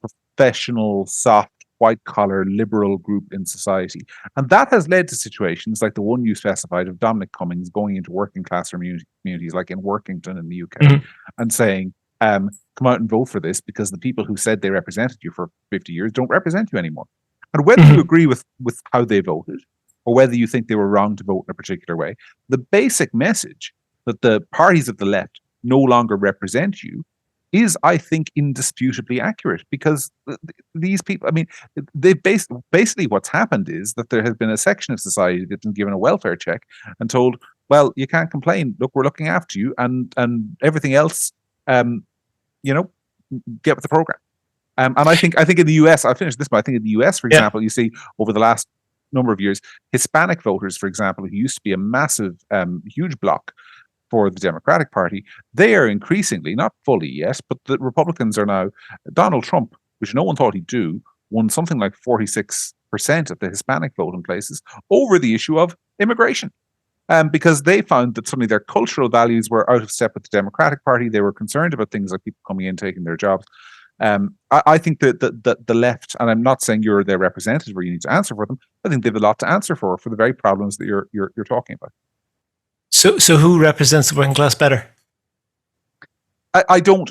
professional, soft, white-collar, liberal group in society. And that has led to situations like the one you specified of Dominic Cummings going into working class communities like in Workington in the UK and saying, come out and vote for this because the people who said they represented you for 50 years don't represent you anymore. And whether you agree with how they voted or whether you think they were wrong to vote in a particular way, the basic message that the parties of the left no longer represent you is, I think, indisputably accurate, because these people, I mean, they basically what's happened is that there has been a section of society that's been given a welfare check and told, well, you can't complain. Look, we're looking after you, and everything else, get with the program. And I think in the US, I'll finish this, but I think in the US, for example, you see over the last number of years, Hispanic voters, for example, who used to be a massive, huge bloc for the Democratic Party, they are increasingly, not fully yet, but the Republicans are now, Donald Trump, which no one thought he'd do, won something like 46% of the Hispanic vote in places over the issue of immigration. Because they found that suddenly their cultural values were out of step with the Democratic Party. They were concerned about things like people coming in, taking their jobs. I think that the left, and I'm not saying you're their representative or you need to answer for them, I think they have a lot to answer for the very problems that you're talking about. So who represents the working class better? I don't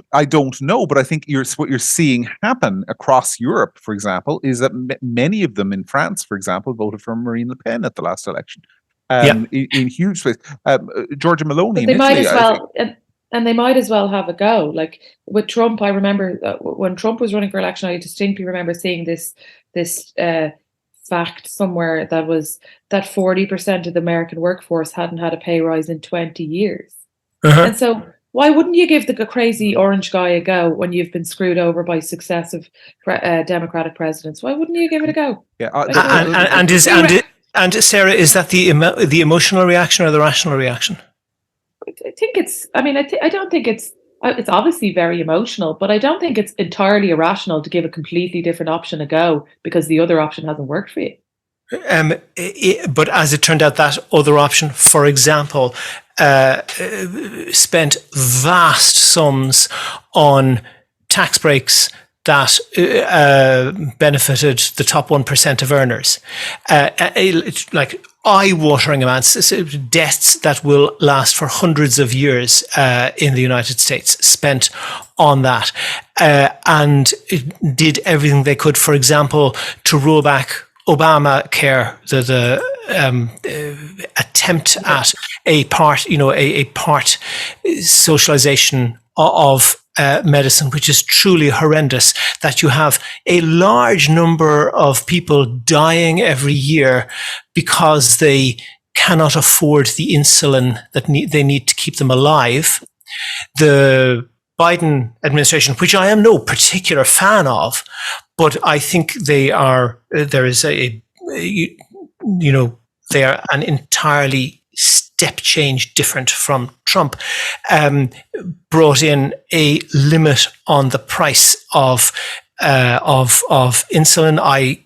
know, but I think what you're seeing happen across Europe, for example, is that many of them in France, for example, voted for Marine Le Pen at the last election. In huge ways. Georgia Meloni. They might as well, and they might as well have a go. Like with Trump, I remember when Trump was running for election, I distinctly remember seeing this fact somewhere that was that 40% of the American workforce hadn't had a pay rise in 20 years. And so why wouldn't you give the crazy orange guy a go when you've been screwed over by successive Democratic presidents? Why wouldn't you give it a go? And Sarah, is that the emotional reaction or the rational reaction? I think it's, I don't think it's obviously very emotional, but I don't think it's entirely irrational to give a completely different option a go because the other option hasn't worked for you. But as it turned out, that other option, for example, spent vast sums on tax breaks that benefited the top 1% of earners. Like eye-watering amounts, debts that will last for hundreds of years in the United States spent on that, and did everything they could, for example, to roll back Obamacare, the attempt at a part socialization of medicine, which is truly horrendous, that you have a large number of people dying every year because they cannot afford the insulin that they need to keep them alive. The Biden administration, which I am no particular fan of, but I think they are an entirely step change different from Trump, brought in a limit on the price of insulin. I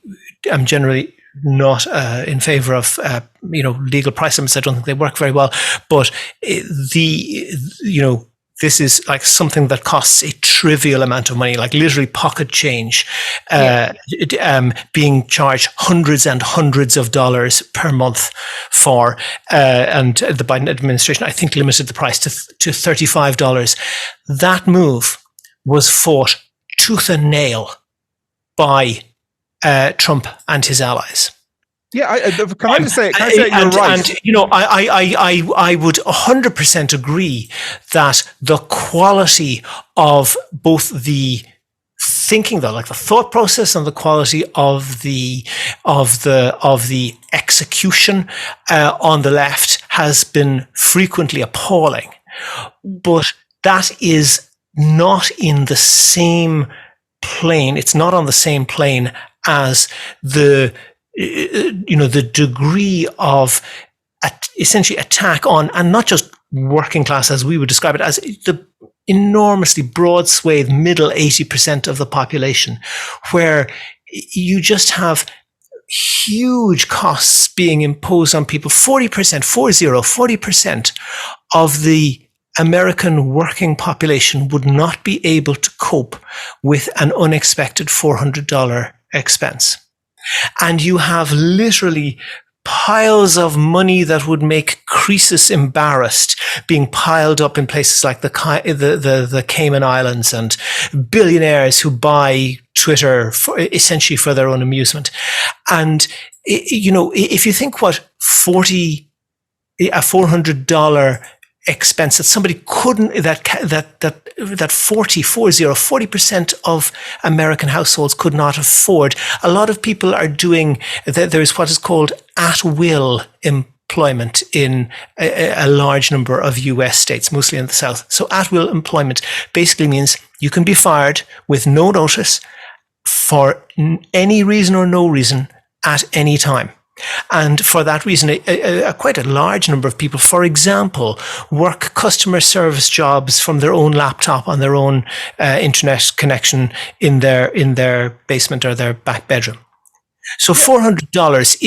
am generally not in favor of legal price limits. I don't think they work very well. But this is like something that costs a trivial amount of money, like literally pocket change, being charged hundreds and hundreds of dollars per month for, and the Biden administration, I think, limited the price to $35. That move was fought tooth and nail by Trump and his allies. Yeah, can I just say you're right? And I would 100% agree that the quality of both the thinking, though, like the thought process, and the quality of the execution on the left has been frequently appalling, but that is not in the same plane. It's not on the same plane as the degree of essentially attack on, and not just working class as we would describe it, as the enormously broad swathe, middle 80% of the population, where you just have huge costs being imposed on people. 40% of the American working population would not be able to cope with an unexpected $400 expense. And you have literally piles of money that would make Croesus embarrassed being piled up in places like the Cayman Islands, and billionaires who buy Twitter essentially for their own amusement. And, if you think what a $400 expense that somebody couldn't, that 40% of American households could not afford. A lot of people are doing, there's what is called at-will employment in a large number of US states, mostly in the South. So at-will employment basically means you can be fired with no notice for any reason or no reason at any time. And for that reason, quite a large number of people, for example, work customer service jobs from their own laptop on their own internet connection in their basement or their back bedroom. So $400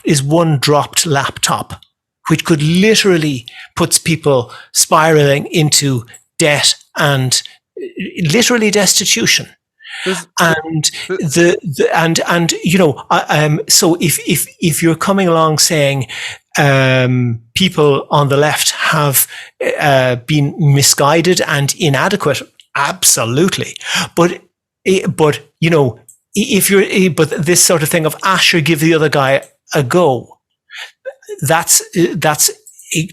is one dropped laptop, which could literally puts people spiraling into debt and literally destitution. So if you're coming along saying people on the left have been misguided and inadequate, absolutely, but but this sort of thing of sure, give the other guy a go, that's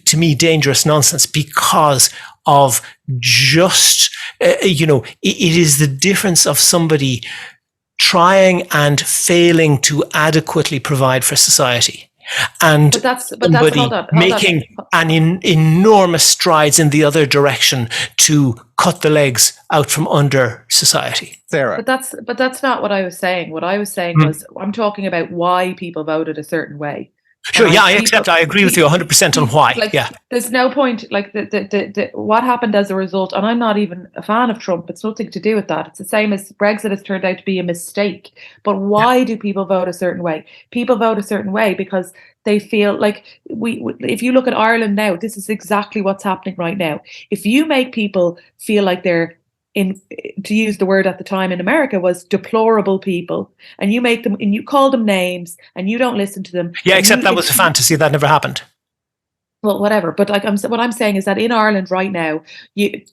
to me dangerous nonsense, because of just it is the difference of somebody trying and failing to adequately provide for society, and somebody making enormous strides in the other direction to cut the legs out from under society. Sarah. But that's not what I was saying. What I was saying was, I'm talking about why people voted a certain way. Sure, yeah, I agree with you 100% on why. There's no point, like the what happened as a result, and I'm not even a fan of Trump. It's nothing to do with that. It's the same as Brexit has turned out to be a mistake. But why do people vote a certain way? People vote a certain way because they feel like if you look at Ireland now, this is exactly what's happening right now. If you make people feel like they're, to use the word at the time in America was deplorable people, and you make them, and you call them names, and you don't listen to them. Yeah, except that was a fantasy. That never happened. Well, whatever. But what I'm saying is that in Ireland right now,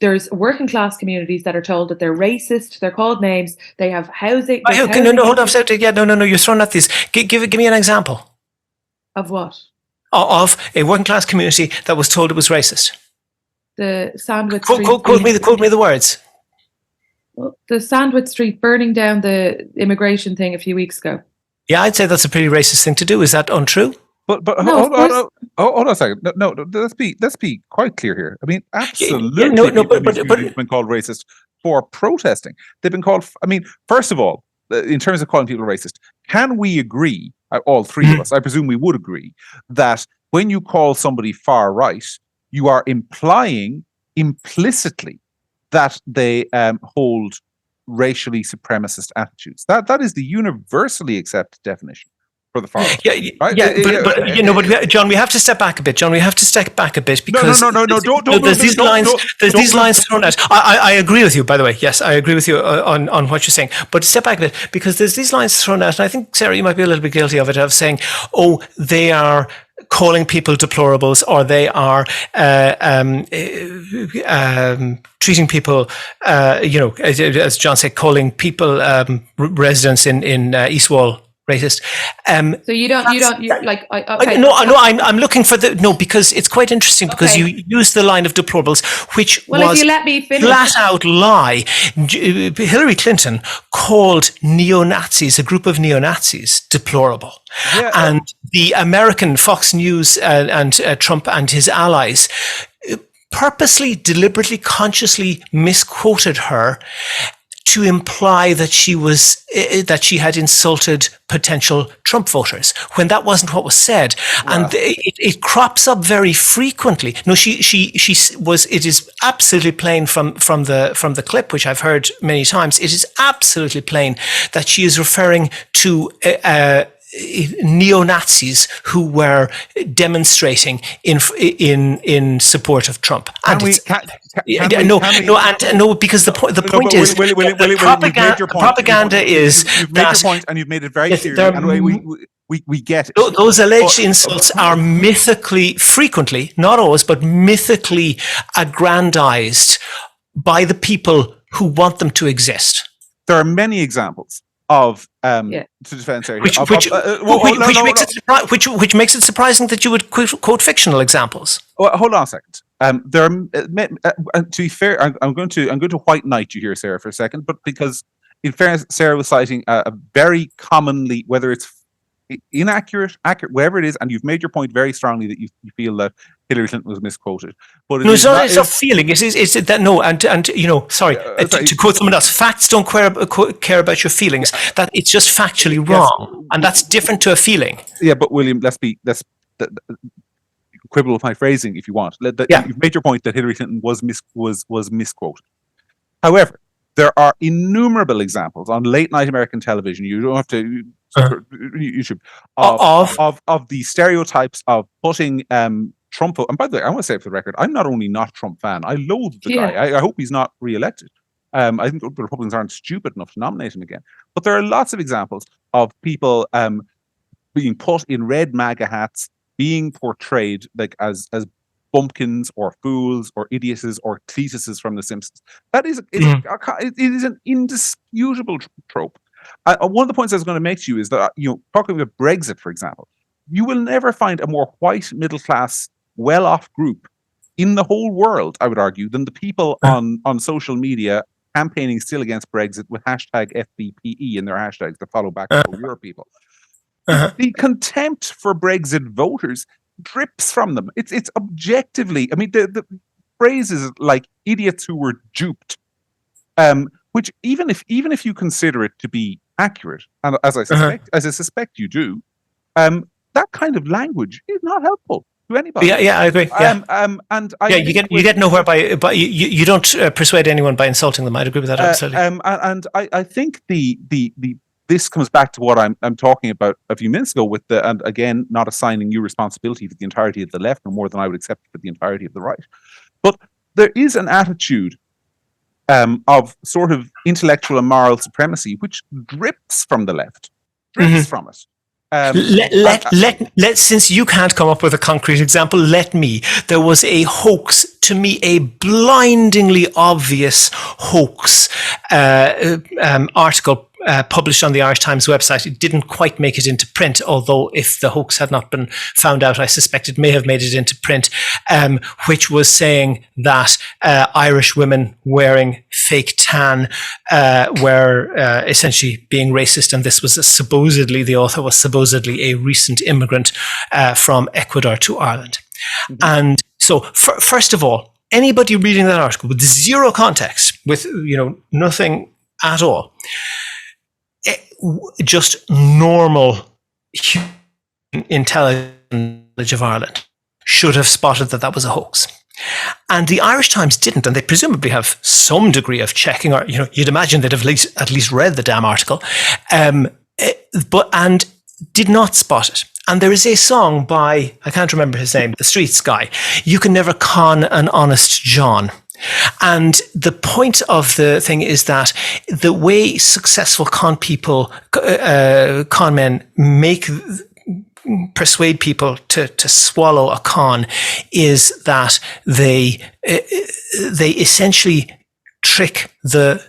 there's working class communities that are told that they're racist. They're called names. They have housing. Hold on. Yeah, no. You're throwing at these. Give me an example of what? Of a working class community that was told it was racist. The Sandwich Street. Quote me the words. The Sandwich Street burning down the immigration thing a few weeks ago. Yeah, I'd say that's a pretty racist thing to do. Is that untrue? But hold on a second. No, let's be quite clear here. I mean, absolutely. But been called racist for protesting. They've been called. I mean, first of all, in terms of calling people racist, can we agree? All three of us, I presume, we would agree that when you call somebody far right, you are implying implicitly that they hold racially supremacist attitudes. That is the universally accepted definition for the forest. Yeah, right? but John, we have to step back a bit. John, we have to step back a bit because no, don't. There's these lines thrown out. I agree with you, by the way. Yes, I agree with you on what you're saying. But step back a bit because there's these lines thrown out, and I think Sarah, you might be a little bit guilty of it, of saying, "Oh, they are calling people deplorables, or they are treating people, as John said, calling people residents in East Wall racist." So you don't like. Okay. I'm looking for because it's quite interesting because you use the line of deplorables, which was if you let me finish. Flat out lie. Hillary Clinton called neo-Nazis, a group of neo-Nazis, deplorable. Yeah. And the American Fox News and Trump and his allies purposely, deliberately, consciously misquoted her to imply that she had insulted potential Trump voters when that wasn't what was said. Wow. And it crops up very frequently. No, it is absolutely plain from the clip, which I've heard many times. It is absolutely plain that she is referring to neo-Nazis who were demonstrating in support of Trump. Because the point is, propaganda is you've made your point, and you've made it very clear. And we get it. Those alleged insults are mythically, frequently, not always, but mythically aggrandized by the people who want them to exist. There are many examples of to defend Sarah, which makes it surprising that you would quote fictional examples. Well, hold on a second. To be fair, I'm going to white knight you here, Sarah, for a second, but because in fairness, Sarah was citing a very commonly, whether it's inaccurate, accurate, whatever it is, and you've made your point very strongly that you feel that Hillary Clinton was misquoted. But it's not feeling. It's that no, and to quote someone else, facts don't care about your feelings. That it's just factually wrong, and that's different to a feeling. Yeah, but William, let's quibble with my phrasing if you want. You've made your point that Hillary Clinton was misquoted. However, there are innumerable examples on late night American television. You don't have to YouTube of the stereotypes of putting Trump. And by the way, I want to say for the record, I'm not only not a Trump fan, I loathe the guy. I hope he's not re-elected. I think the Republicans aren't stupid enough to nominate him again. But there are lots of examples of people being put in red MAGA hats, being portrayed like as bumpkins or fools or idiots or Cletuses from The Simpsons. It is an indisputable trope. One of the points I was going to make to you is that, talking about Brexit, for example, you will never find a more white, middle-class, well-off group in the whole world, I would argue, than the people on social media campaigning still against Brexit with hashtag FBPE in their hashtags that follow back to Europe people. The contempt for Brexit voters drips from them. It's objectively, I mean, the phrases like idiots who were duped, which even if you consider it to be accurate, and as I suspect you do, that kind of language is not helpful to anybody. Yeah, I agree. You get nowhere by you don't persuade anyone by insulting them. I'd agree with that absolutely. And I think the this comes back to what I'm talking about a few minutes ago and again, not assigning you responsibility for the entirety of the left, no more than I would accept for the entirety of the right. But there is an attitude of sort of intellectual and moral supremacy, which drips from the left, from it. Since you can't come up with a concrete example, there was a hoax, to me, a blindingly obvious hoax article published on the Irish Times website. It didn't quite make it into print, although if the hoax had not been found out, I suspect it may have made it into print, which was saying that Irish women wearing fake tan were essentially being racist, and this was the author was supposedly a recent immigrant from Ecuador to Ireland. And so, first of all, anybody reading that article with zero context, with nothing at all, just normal human intelligence of Ireland should have spotted that was a hoax. And the Irish Times didn't, and they presumably have some degree of checking, or you'd imagine they'd have at least read the damn article. But did not spot it. And there is a song by, I can't remember his name, the Streets guy, "You Can Never Con an Honest John." And the point of the thing is that the way successful con men persuade people to swallow a con is that they essentially trick the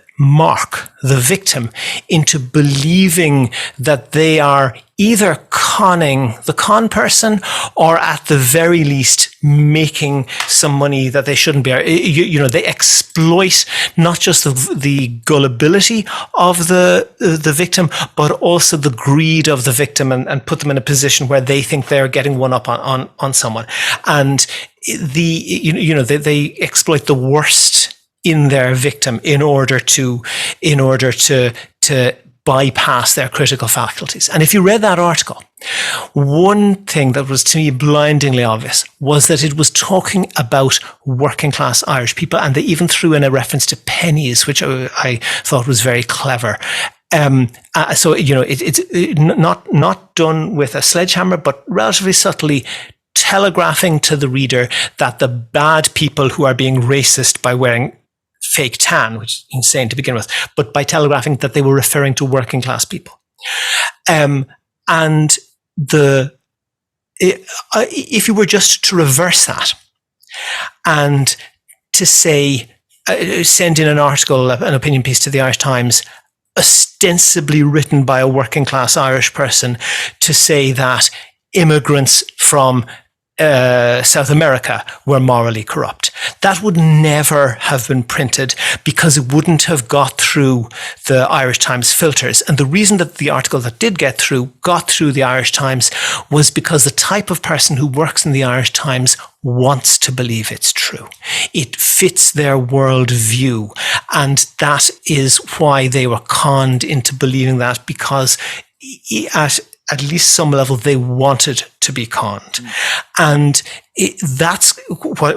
victim into believing that they are either conning the con person or at the very least making some money that they shouldn't be. They exploit not just the gullibility of the victim, but also the greed of the victim and put them in a position where they think they're getting one up on someone. And they exploit the worst in their victim in order to bypass their critical faculties. And if you read that article, one thing that was to me blindingly obvious was that it was talking about working class Irish people, and they even threw in a reference to pennies, which I thought was very clever. So it's not done with a sledgehammer, but relatively subtly telegraphing to the reader that the bad people who are being racist by wearing fake tan, which is insane to begin with, but by telegraphing that they were referring to working class people. If you were just to reverse that and to say, send in an article, an opinion piece to the Irish Times, ostensibly written by a working class Irish person, to say that immigrants from South America were morally corrupt, that would never have been printed because it wouldn't have got through the Irish Times filters. And the reason that the article that did got through the Irish Times was because the type of person who works in the Irish Times wants to believe it's true. It fits their worldview. And that is why they were conned into believing that, because at least some level, they wanted to be conned. And that's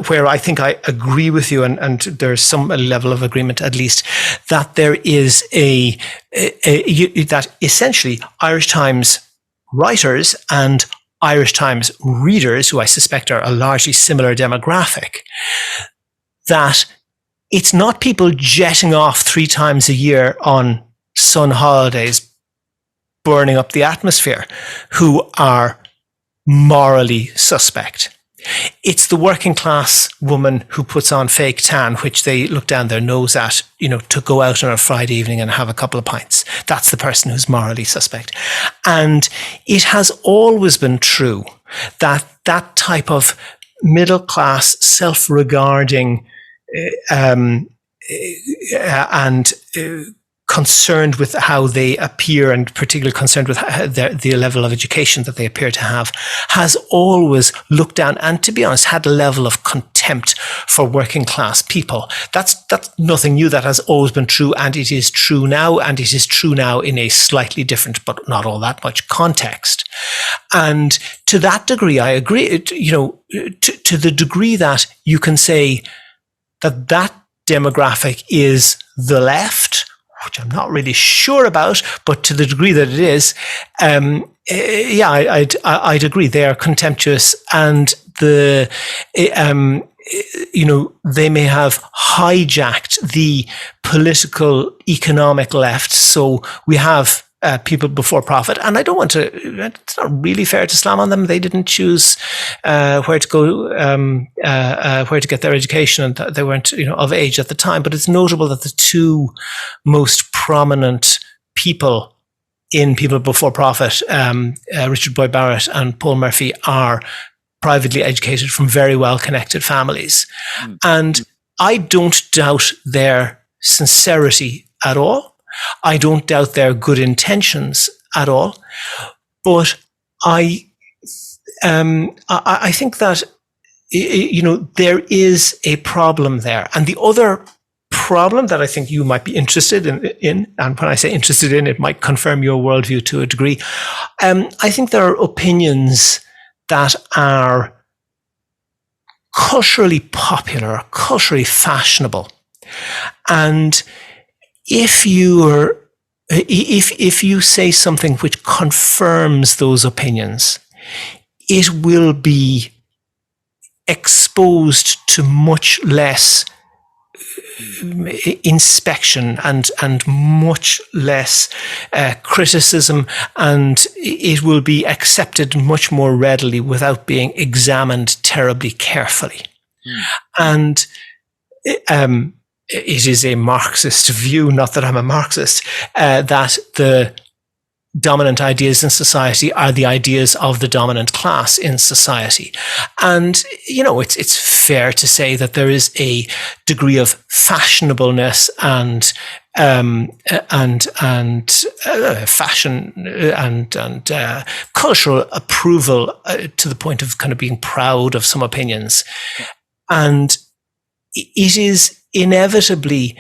where I think I agree with you, and there's some level of agreement, at least, that there is that essentially Irish Times writers and Irish Times readers, who I suspect are a largely similar demographic, that it's not people jetting off 3 times a year on sun holidays, burning up the atmosphere, who are morally suspect. It's the working class woman who puts on fake tan, which they look down their nose at, to go out on a Friday evening and have a couple of pints. That's the person who's morally suspect. And it has always been true that that type of middle class, self-regarding and concerned with how they appear, and particularly concerned with the level of education that they appear to have, has always looked down and, to be honest, had a level of contempt for working class people. That's nothing new. That has always been true, and it is true now, and it is true now in a slightly different, but not all that much, context. And to that degree, I agree, to the degree that you can say that demographic is the left, which I'm not really sure about, but to the degree that it is, I'd agree. They are contemptuous, and they may have hijacked the political, economic left. So we have people before profit, and I don't want to. It's not really fair to slam on them. They didn't choose where to go, where to get their education, and they weren't, of age at the time. But it's notable that the 2 most prominent people in People Before Profit, Richard Boyd Barrett and Paul Murphy, are privately educated from very well-connected families, and I don't doubt their sincerity at all. I don't doubt their good intentions at all, but I think that there is a problem there. And the other problem that I think you might be interested in, and when I say interested in, it might confirm your worldview to a degree. I think there are opinions that are culturally popular, culturally fashionable, and if you're if you say something which confirms those opinions, it will be exposed to much less inspection and much less criticism, and it will be accepted much more readily without being examined terribly carefully. And it is a Marxist view, not that I'm a Marxist, that the dominant ideas in society are the ideas of the dominant class in society. And, it's fair to say that there is a degree of fashionableness and fashion and cultural approval to the point of kind of being proud of some opinions. And it is inevitably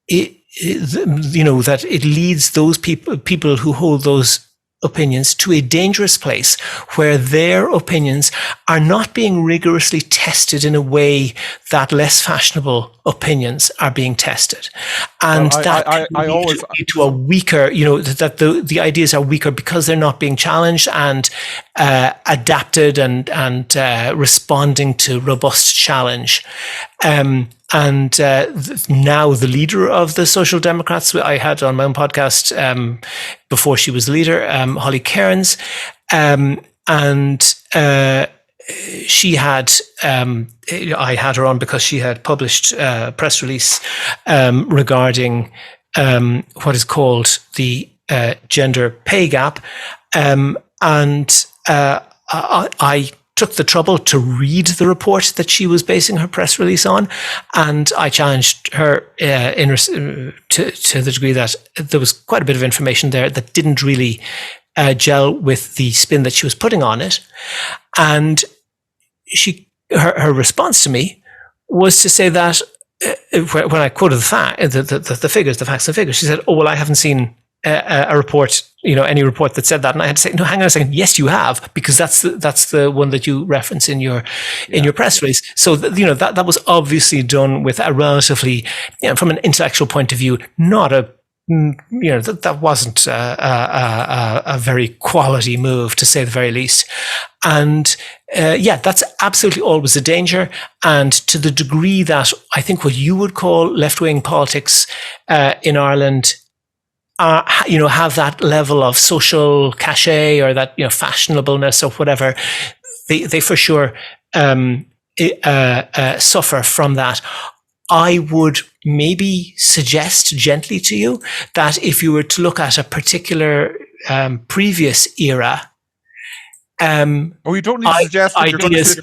that it leads those people who hold those opinions to a dangerous place where their opinions are not being rigorously tested in a way that less fashionable opinions are being tested. And I always lead to a weaker, that the ideas are weaker because they're not being challenged and adapted and responding to robust challenge. And now the leader of the Social Democrats, I had on my own podcast before she was leader, Holly Cairns, and she had, I had her on because she had published a press release regarding what is called the gender pay gap, and I took the trouble to read the report that she was basing her press release on, and I challenged her to the degree that there was quite a bit of information there that didn't really gel with the spin that she was putting on it. And her response to me was to say that when I quoted the figures, the facts and figures, she said, "Oh, well, I haven't seen a report, any report that said that." And I had to say, "No, hang on a second. Yes, you have, because that's the one that you reference in your press release." So that was obviously done with a relatively, from an intellectual point of view, not a that wasn't a very quality move, to say the very least. And that's absolutely always a danger. And to the degree that I think what you would call left-wing politics in Ireland have that level of social cachet or that fashionableness or whatever, they for sure suffer from that. I would maybe suggest gently to you that if you were to look at a particular previous era, you don't need to suggest ideas.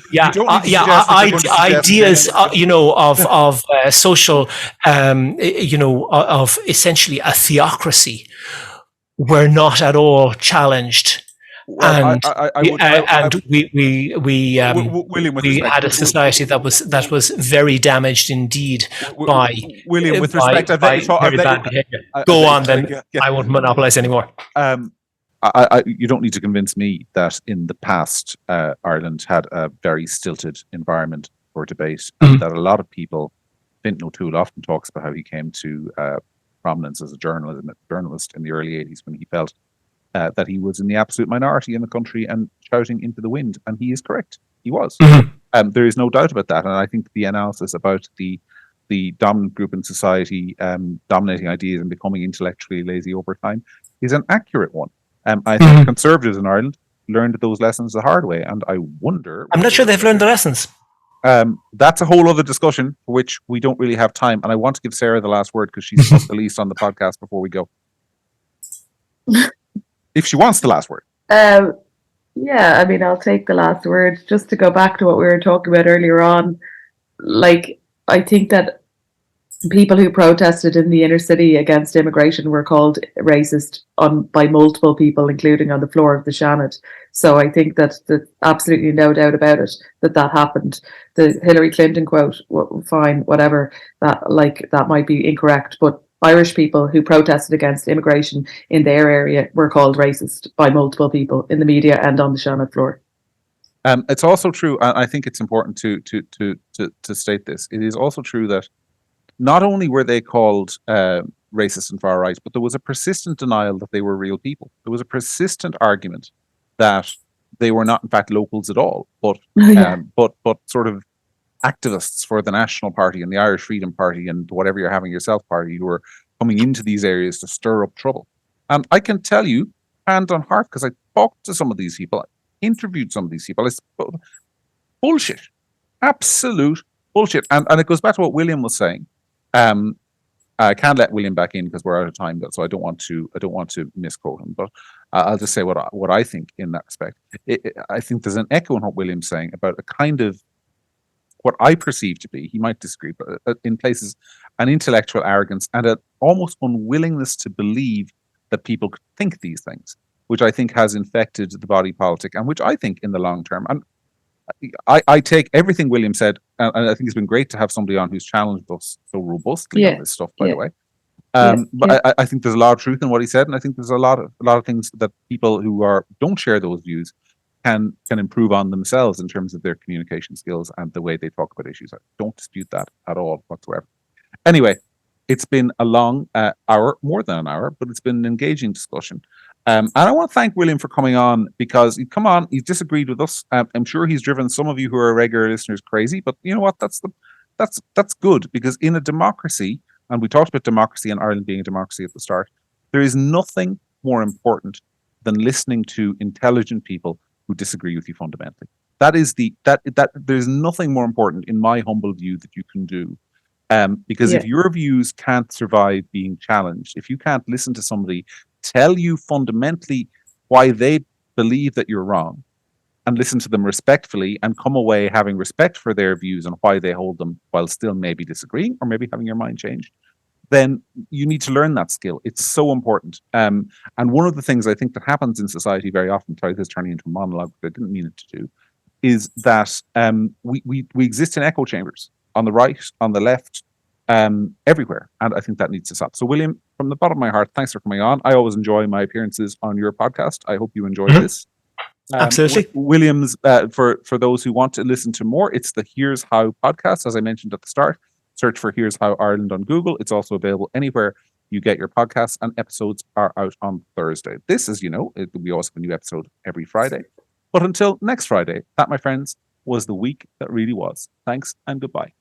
Ideas, of social, of essentially a theocracy, were not at all challenged. Well, we had a society that was very damaged indeed by William. With respect, very bad behavior. Go on, then. I won't monopolize anymore. You don't need to convince me that in the past Ireland had a very stilted environment for debate, and that a lot of people. Fintan O'Toole often talks about how he came to prominence as a journalist in the early 80s when he felt that he was in the absolute minority in the country and shouting into the wind, and he is correct. He was. There is no doubt about that, and I think the analysis about the dominant group in society dominating ideas and becoming intellectually lazy over time is an accurate one. I think conservatives in Ireland learned those lessons the hard way, and I wonder... I'm not sure they've learned the lessons. That's a whole other discussion for which we don't really have time, and I want to give Sarah the last word because she's the least on the podcast before we go. If she wants the last word. I'll take the last word. Just to go back to what we were talking about earlier on, I think that people who protested in the inner city against immigration were called racist by multiple people, including on the floor of the Seanad. So I think that there's absolutely no doubt about it that happened. The Hillary Clinton quote, fine, whatever, that might be incorrect, but Irish people who protested against immigration in their area were called racist by multiple people in the media and on the Seanad floor. It's also true, and I think it's important to state this. It is also true that not only were they called racist and far right, but there was a persistent denial that they were real people. There was a persistent argument that they were not, in fact, locals at all, but but sort of activists for the National Party and the Irish Freedom Party and whatever you're having yourself party, who were coming into these areas to stir up trouble. And I can tell you, hand on heart, because I talked to some of these people, I interviewed some of these people, bullshit, absolute bullshit. And it goes back to what William was saying. I can't let William back in because we're out of time, so I don't want to misquote him. But I'll just say what I think in that respect. I think there's an echo in what William's saying about a kind of what I perceive to be, he might disagree, but in places, an intellectual arrogance and an almost unwillingness to believe that people could think these things, which I think has infected the body politic, and which I think in the long term, and I take everything William said, and I think it's been great to have somebody on who's challenged us so robustly on this stuff, by the way. But I think there's a lot of truth in what he said, and I think there's a lot of things that people who don't share those views can improve on themselves in terms of their communication skills and the way they talk about issues. I don't dispute that at all whatsoever. Anyway, it's been a long hour, more than an hour, but it's been an engaging discussion. And I want to thank William for coming on, because he's disagreed with us. I'm sure he's driven some of you who are regular listeners crazy, but you know what? That's good, because in a democracy, and we talked about democracy and Ireland being a democracy at the start, there is nothing more important than listening to intelligent people who disagree with you fundamentally. There's nothing more important, in my humble view, that you can do. Because if your views can't survive being challenged, if you can't listen to somebody tell you fundamentally why they believe that you're wrong, and listen to them respectfully and come away having respect for their views and why they hold them, while still maybe disagreeing or maybe having your mind changed, then you need to learn that skill. It's so important. And one of the things I think that happens in society very often, sorry, this is turning into a monologue, but I didn't mean it to do, is that we exist in echo chambers on the right, on the left, everywhere. And I think that needs to stop. So William, from the bottom of my heart, thanks for coming on. I always enjoy my appearances on your podcast. I hope you enjoy this. Absolutely. Williams, for those who want to listen to more, it's the Here's How podcast, as I mentioned at the start. Search for Here's How Ireland on Google. It's also available anywhere you get your podcasts, and episodes are out on Thursday. This, as you know, we also have a new episode every Friday. But until next Friday, that, my friends, was the week that really was. Thanks and goodbye.